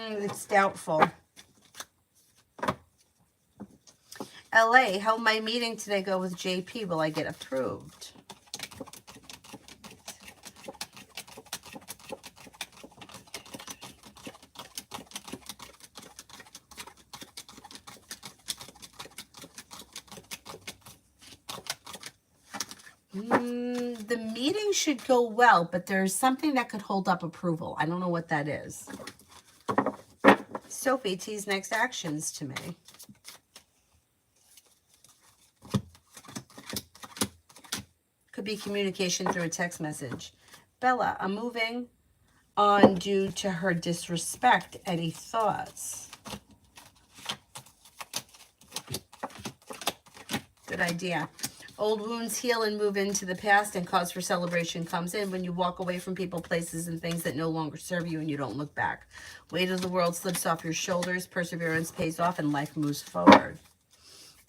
It's doubtful. LA, how'll my meeting today go with JP? Will I get approved? The meeting should go well, but there's something that could hold up approval. I don't know what that is. Sophie, tease next actions to me. Could be communication through a text message. Bella, I'm moving on due to her disrespect. Any thoughts? Good idea. Old wounds heal and move into the past, and cause for celebration comes in when you walk away from people, places, and things that no longer serve you and you don't look back. Weight of the world slips off your shoulders, perseverance pays off, and life moves forward.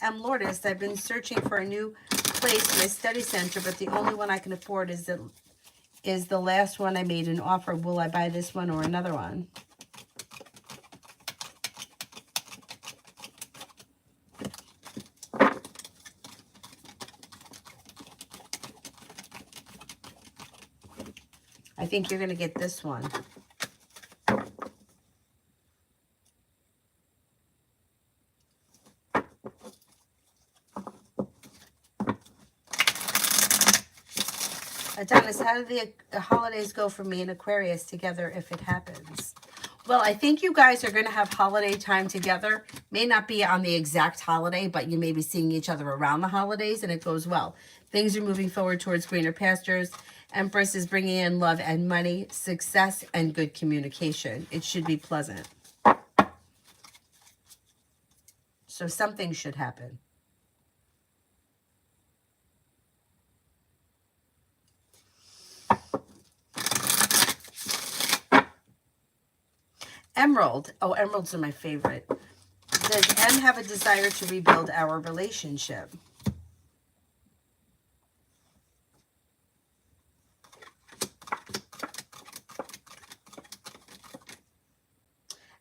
I'm Lourdes. I've been searching for a new place for my study center, but the only one I can afford is the last one I made an offer. Will I buy this one or another one? I think you're going to get this one. Adonis, how do the holidays go for me and Aquarius together if it happens? Well, I think you guys are going to have holiday time together. May not be on the exact holiday, but you may be seeing each other around the holidays, and it goes well. Things are moving forward towards greener pastures. Empress is bringing in love and money, success, and good communication. It should be pleasant. So something should happen. Emerald. Oh, emeralds are my favorite. Does M have a desire to rebuild our relationship?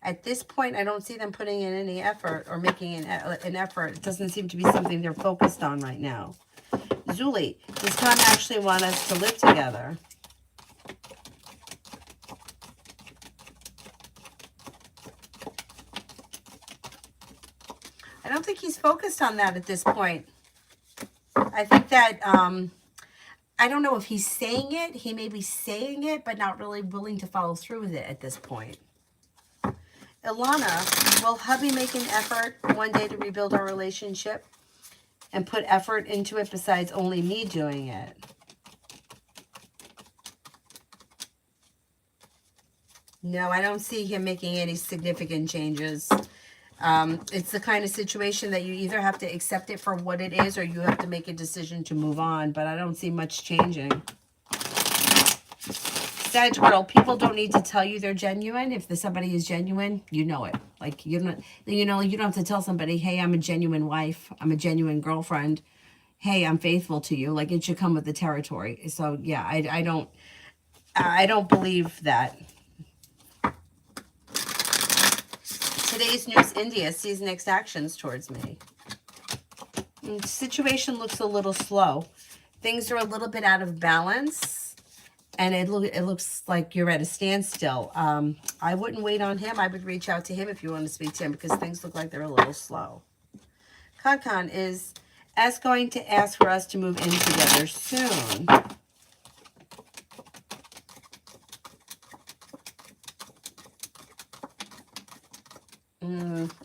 At this point, I don't see them putting in any effort or making an effort. It doesn't seem to be something they're focused on right now. Zuli, does Tom actually want us to live together? I don't think he's focused on that at this point. I think that, I don't know if he's saying it. He may be saying it, but not really willing to follow through with it at this point. Ilana, will hubby make an effort one day to rebuild our relationship and put effort into it besides only me doing it? No, I don't see him making any significant changes. It's the kind of situation that you either have to accept it for what it is or you have to make a decision to move on, but I don't see much changing. Sag girl, people don't need to tell you they're genuine. If somebody is genuine, you know it. Like, you don't have to tell somebody, hey, I'm a genuine wife. I'm a genuine girlfriend. Hey, I'm faithful to you. Like, it should come with the territory. So yeah, I don't believe that. Today's news, India sees next actions towards me. The situation looks a little slow. Things are a little bit out of balance. And it looks like you're at a standstill. I wouldn't wait on him. I would reach out to him if you want to speak to him because things look like they're a little slow. Kankan is going to ask for us to move in together soon.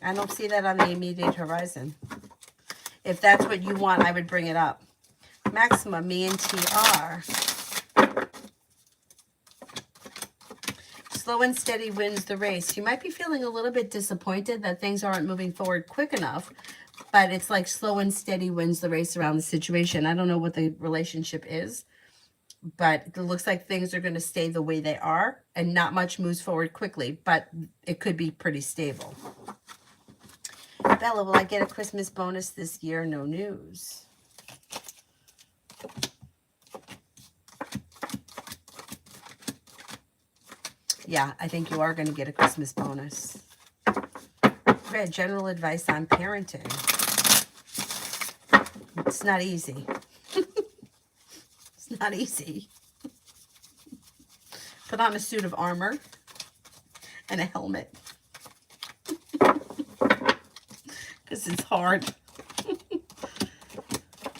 I don't see that on the immediate horizon. If that's what you want, I would bring it up. Maxima, me and TR. Slow and steady wins the race. You might be feeling a little bit disappointed that things aren't moving forward quick enough, but it's like slow and steady wins the race around the situation. I don't know what the relationship is, but it looks like things are going to stay the way they are and not much moves forward quickly, but it could be pretty stable. Bella, will I get a Christmas bonus this year? No news. Yeah, I think you are going to get a Christmas bonus. Red, general advice on parenting. It's not easy. It's not easy. Put on a suit of armor and a helmet. Because it's hard.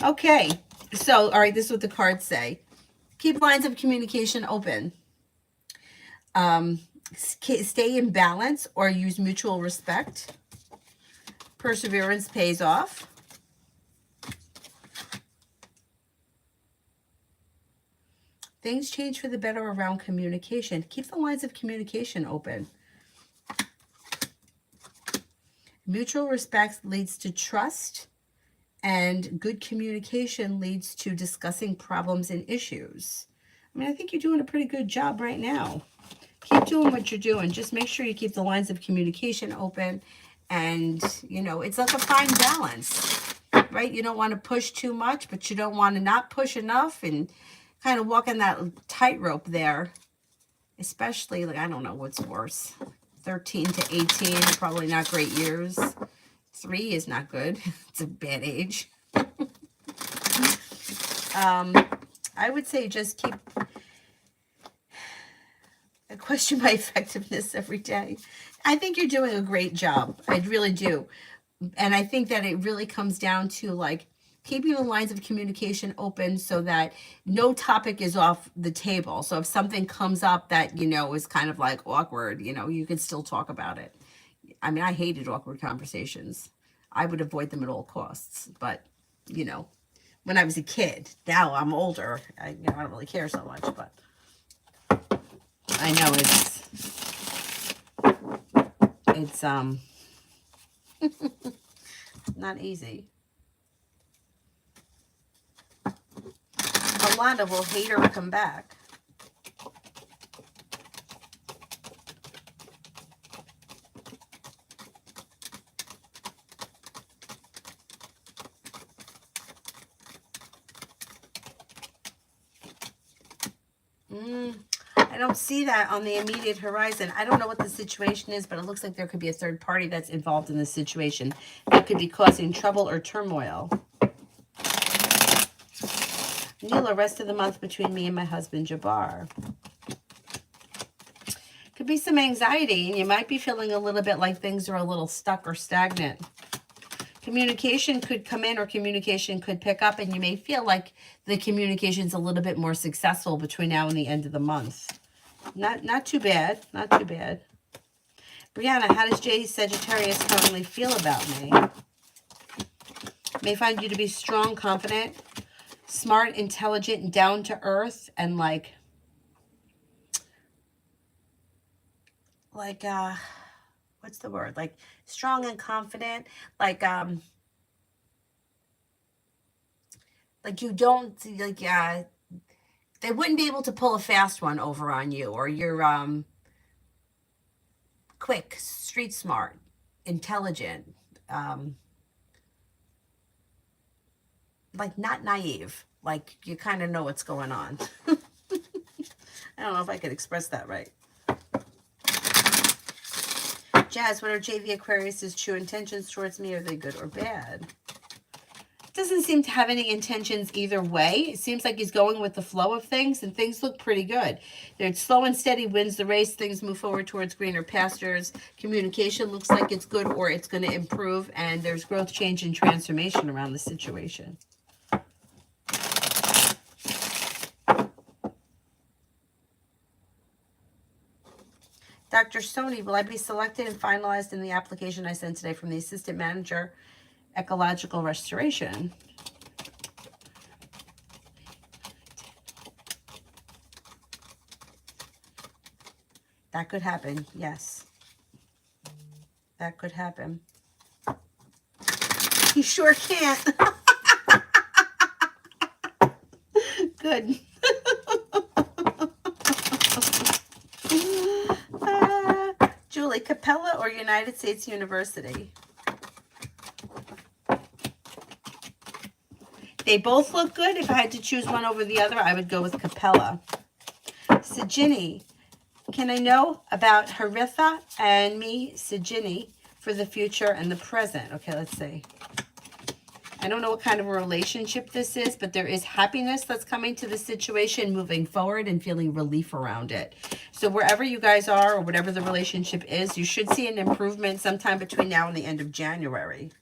Okay, so, all right, this is what the cards say. Keep lines of communication open. Stay in balance or use mutual respect. Perseverance pays off. Things change for the better around communication. Keep the lines of communication open. Mutual respect leads to trust And good communication leads to discussing problems and issues. I mean, I think you're doing a pretty good job right now. Keep doing what you're doing. Just make sure you keep the lines of communication open. And, it's like a fine balance, right? You don't want to push too much, but you don't want to not push enough, and kind of walking that tightrope there. Especially, like, I don't know what's worse. 13 to 18, probably not great years. 3 is not good. It's a bad age. I would say just question my effectiveness every day. I think you're doing a great job. I really do. And I think that it really comes down to, like, keeping the lines of communication open so that no topic is off the table. So if something comes up that, is kind of like awkward, you can still talk about it. I mean, I hated awkward conversations. I would avoid them at all costs. But, when I was a kid, now I'm older, I don't really care so much, but I know it's not easy. Alana, will hate her come back? I don't see that on the immediate horizon. I don't know what the situation is, but it looks like there could be a third party that's involved in this situation that could be causing trouble or turmoil. Neela, rest of the month between me and my husband, Jabbar. Could be some anxiety, and you might be feeling a little bit like things are a little stuck or stagnant. Communication could come in, or communication could pick up, and you may feel like the communication's a little bit more successful between now and the end of the month. Not too bad. Not too bad. Brianna, how does J Sagittarius currently feel about me? May find you to be strong, confident, smart, intelligent, and down to earth, and like what's the word? Like strong and confident, like you don't they wouldn't be able to pull a fast one over on you, or you're quick, street smart, intelligent, like not naive, like you kind of know what's going on. I don't know if I could express that right. Jazz, what are JV Aquarius's true intentions towards me? Are they good or bad? Doesn't seem to have any intentions either way. It seems like he's going with the flow of things, and things look pretty good. They're slow and steady wins the race. Things move forward towards greener pastures. Communication looks like it's good, or it's going to improve, and there's growth, change, and transformation around the situation. Dr. Sony, will I be selected and finalized in the application I sent today from the Assistant Manager, Ecological Restoration? That could happen, yes. That could happen. You sure can't. Good. Julie, Capella or United States University? They both look good. If I had to choose one over the other, I would go with Capella. Sajini, can I know about Haritha and me, Sajini, for the future and the present? Okay, let's see. I don't know what kind of a relationship this is, but there is happiness that's coming to the situation, moving forward and feeling relief around it. So wherever you guys are, or whatever the relationship is, you should see an improvement sometime between now and the end of January.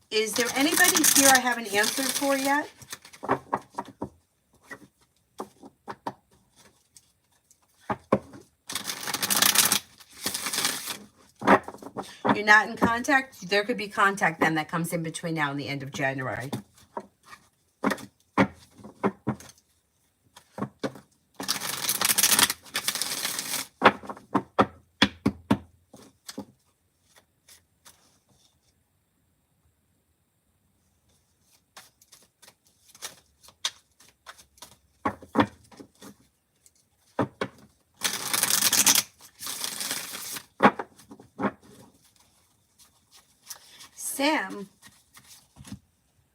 Is there anybody here I haven't answered for yet? You're not in contact? There could be contact then that comes in between now and the end of January. Sam.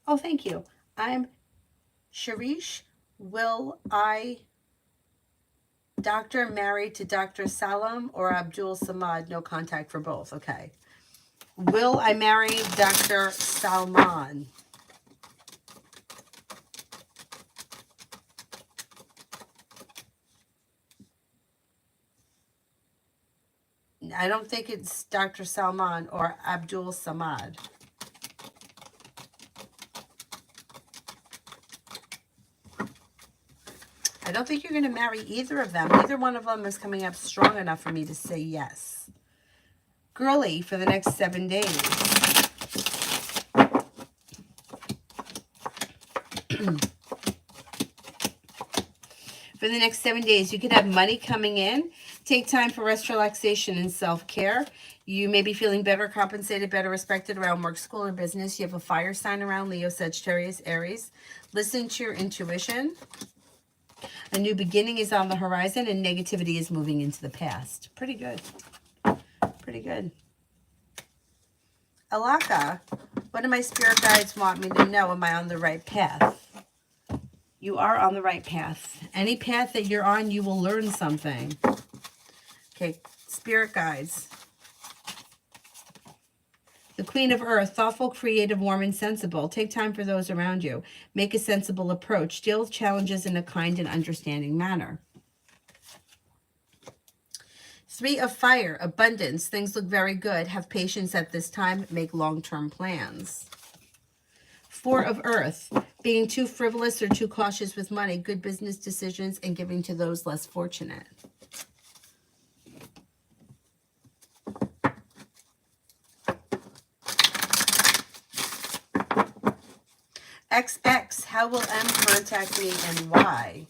Oh, thank you. I'm Sharish. Will I Doctor married to Dr. Salam or Abdul Samad? No contact for both. Okay. Will I marry Dr. Salman? I don't think it's Dr. Salman or Abdul Samad. I don't think you're going to marry either of them. Neither one of them is coming up strong enough for me to say yes. Girly, for the next 7 days. For the next 7 days, you could have money coming in. Take time for rest, relaxation, and self-care. You may be feeling better compensated, better respected around work, school, or business. You have a fire sign around Leo, Sagittarius, Aries. Listen to your intuition. A new beginning is on the horizon, and negativity is moving into the past. Pretty good. Pretty good. Alaka, what do my spirit guides want me to know? Am I on the right path? You are on the right path. Any path that you're on, you will learn something. Okay, spirit guides. The Queen of Earth, thoughtful, creative, warm, and sensible. Take time for those around you. Make a sensible approach. Deal with challenges in a kind and understanding manner. Three of Fire, abundance. Things look very good. Have patience at this time. Make long-term plans. Four of Earth, being too frivolous or too cautious with money. Good business decisions and giving to those less fortunate. XX, how will M contact me and why?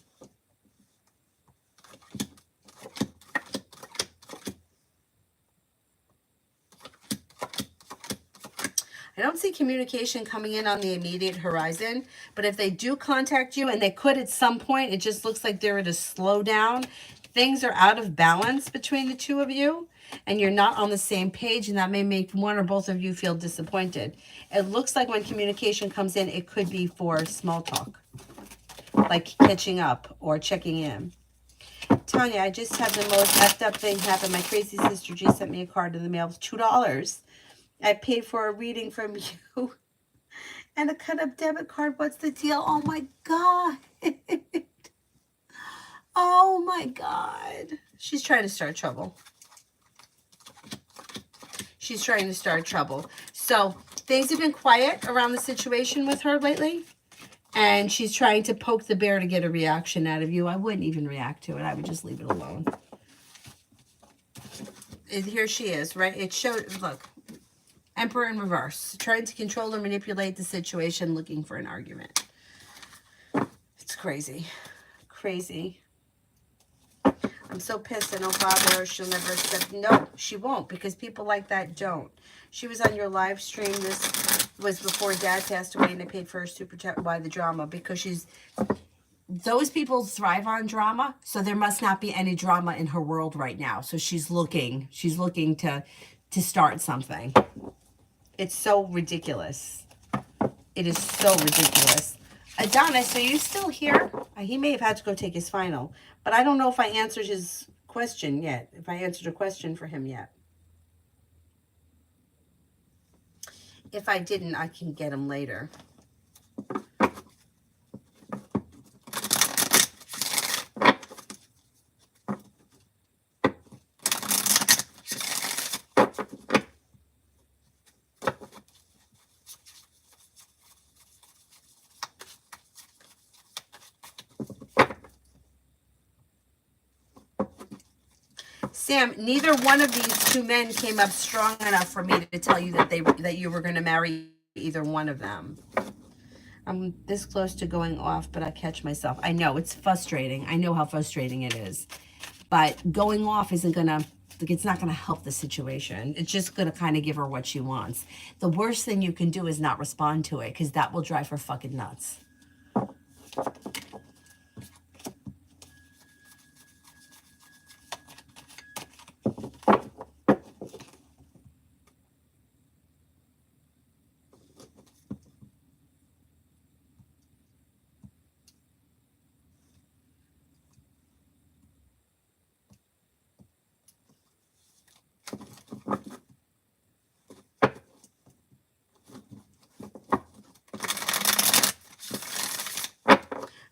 I don't see communication coming in on the immediate horizon, but if they do contact you, and they could at some point, it just looks like they're at a slowdown. Things are out of balance between the two of you, and you're not on the same page, and that may make one or both of you feel disappointed. It looks like when communication comes in, it could be for small talk, like catching up or checking in. Tanya, I just had the most effed up thing happen. My crazy sister G sent me a card in the mail with $2. I paid for a reading from you and a cut up debit card. What's the deal? Oh my God. Oh my God. She's trying to start trouble. She's trying to start trouble. So things have been quiet around the situation with her lately. And she's trying to poke the bear to get a reaction out of you. I wouldn't even react to it. I would just leave it alone. Here she is, right? It showed, look. Emperor in reverse, trying to control or manipulate the situation, looking for an argument. It's crazy. Crazy. I'm so pissed I don't bother her. She'll never accept. No, she won't, because people like that don't. She was on your live stream. This was before Dad passed away, and I paid for her super chat. Why the drama? Because those people thrive on drama, so there must not be any drama in her world right now. So she's looking to start something. It's so ridiculous. It is so ridiculous. Adonis, are you still here? He may have had to go take his final, but I don't know if I answered his question yet, if I answered a question for him yet. If I didn't, I can get him later. Sam, neither one of these two men came up strong enough for me to tell you that you were going to marry either one of them. I'm this close to going off, but I catch myself. I know, it's frustrating. I know how frustrating it is. But going off isn't going to, it's not going to help the situation. It's just going to kind of give her what she wants. The worst thing you can do is not respond to it, because that will drive her fucking nuts.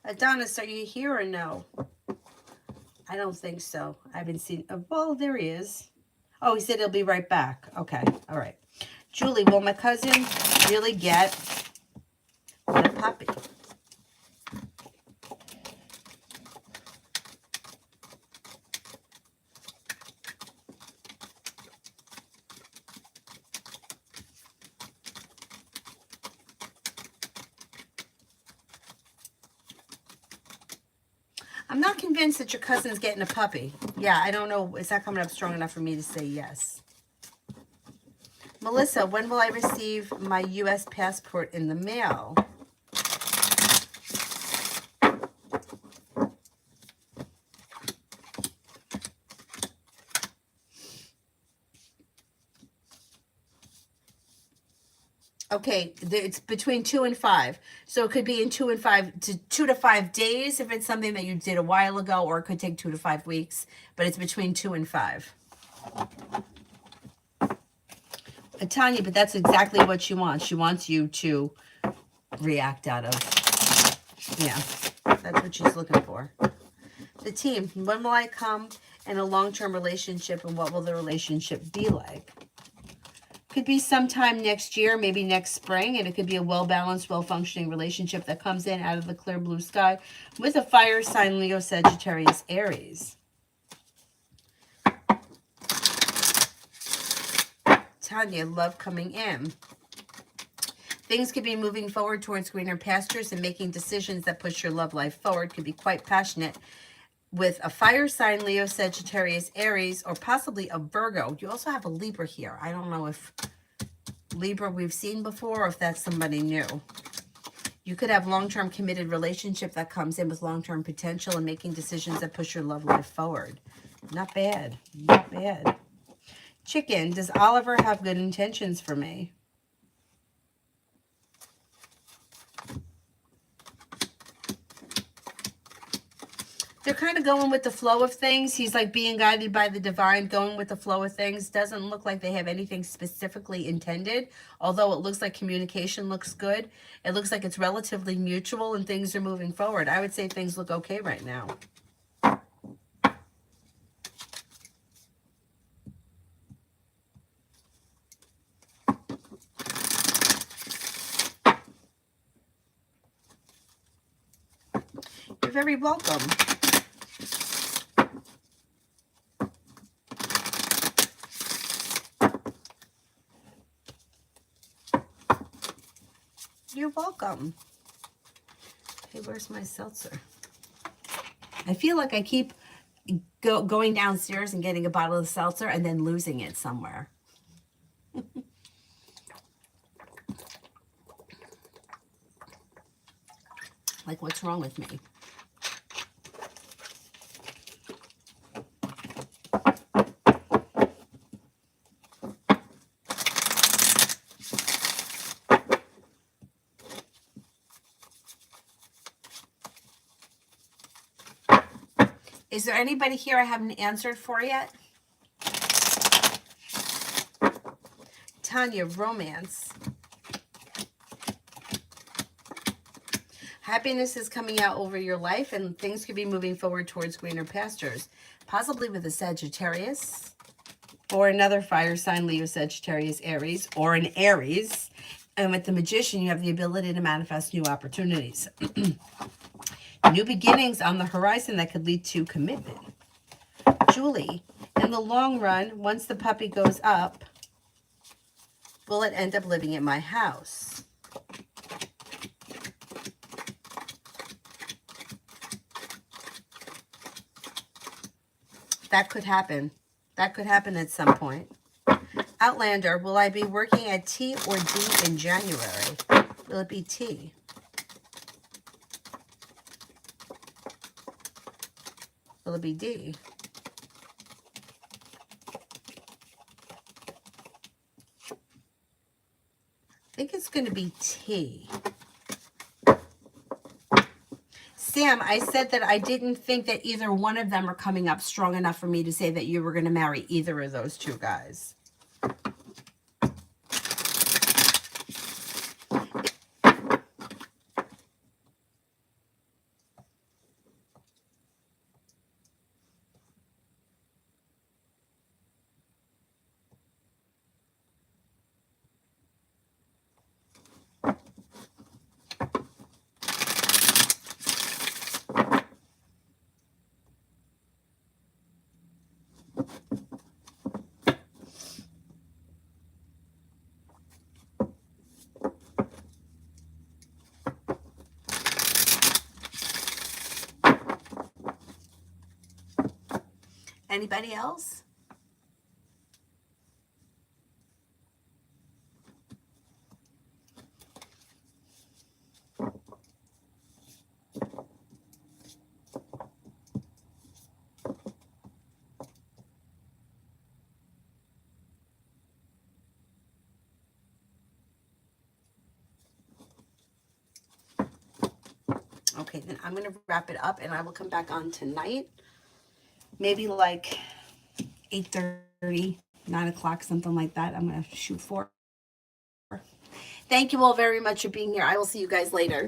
Adonis, are you here or no? I don't think so. I haven't seen. Well, there he is. Oh, he said he'll be right back. Okay. All right. Julie, will my cousin really get the puppy? I'm not convinced that your cousin's getting a puppy. Yeah, I don't know. It's not coming up strong enough for me to say yes. Melissa, when will I receive my U.S. passport in the mail? Okay, it's between 2 and 5. So it could be in 2 and 5 to 2 to 5 days if it's something that you did a while ago, or it could take 2 to 5 weeks, but it's between 2 and 5. Tanya, but that's exactly what she wants. She wants you to react out of, yeah, that's what she's looking for. The team, when will I come in a long-term relationship, and what will the relationship be like? Could be sometime next year, maybe next spring, and it could be a well-balanced, well-functioning relationship that comes in out of the clear blue sky with a fire sign, Leo, Sagittarius, Aries. Tanya, love coming in. Things could be moving forward towards greener pastures and making decisions that push your love life forward. Could be quite passionate with a fire sign, Leo, Sagittarius, Aries, or possibly a Virgo. You also have a Libra here. I don't know if Libra we've seen before, or if that's somebody new. You could have long-term committed relationship that comes in with long-term potential and making decisions that push your love life forward. Not bad. Not bad. Chicken, does Oliver have good intentions for me? They're kind of going with the flow of things. He's like being guided by the divine, going with the flow of things. Doesn't look like they have anything specifically intended, although it looks like communication looks good. It looks like it's relatively mutual and things are moving forward. I would say things look okay right now. You're very welcome. You're welcome. Hey, where's my seltzer? I feel like I keep going downstairs and getting a bottle of seltzer and then losing it somewhere. Like, what's wrong with me? Is there anybody here I haven't answered for yet? Tanya, romance. Happiness is coming out over your life, and things could be moving forward towards greener pastures, possibly with a Sagittarius or another fire sign, Leo, Sagittarius, Aries, or an Aries. And with the Magician, you have the ability to manifest new opportunities. New beginnings on the horizon that could lead to commitment. Julie, in the long run, once the puppy goes up, will it end up living in my house? That could happen. That could happen at some point. Outlander, will I be working at T or D in January? Will it be T? Will it be D? I think it's going to be T. Sam, I said that I didn't think that either one of them are coming up strong enough for me to say that you were going to marry either of those two guys. Anybody else? Okay, then I'm going to wrap it up and I will come back on tonight. Maybe like 8:30, 9 o'clock, something like that. I'm going to shoot for. Thank you all very much for being here. I will see you guys later.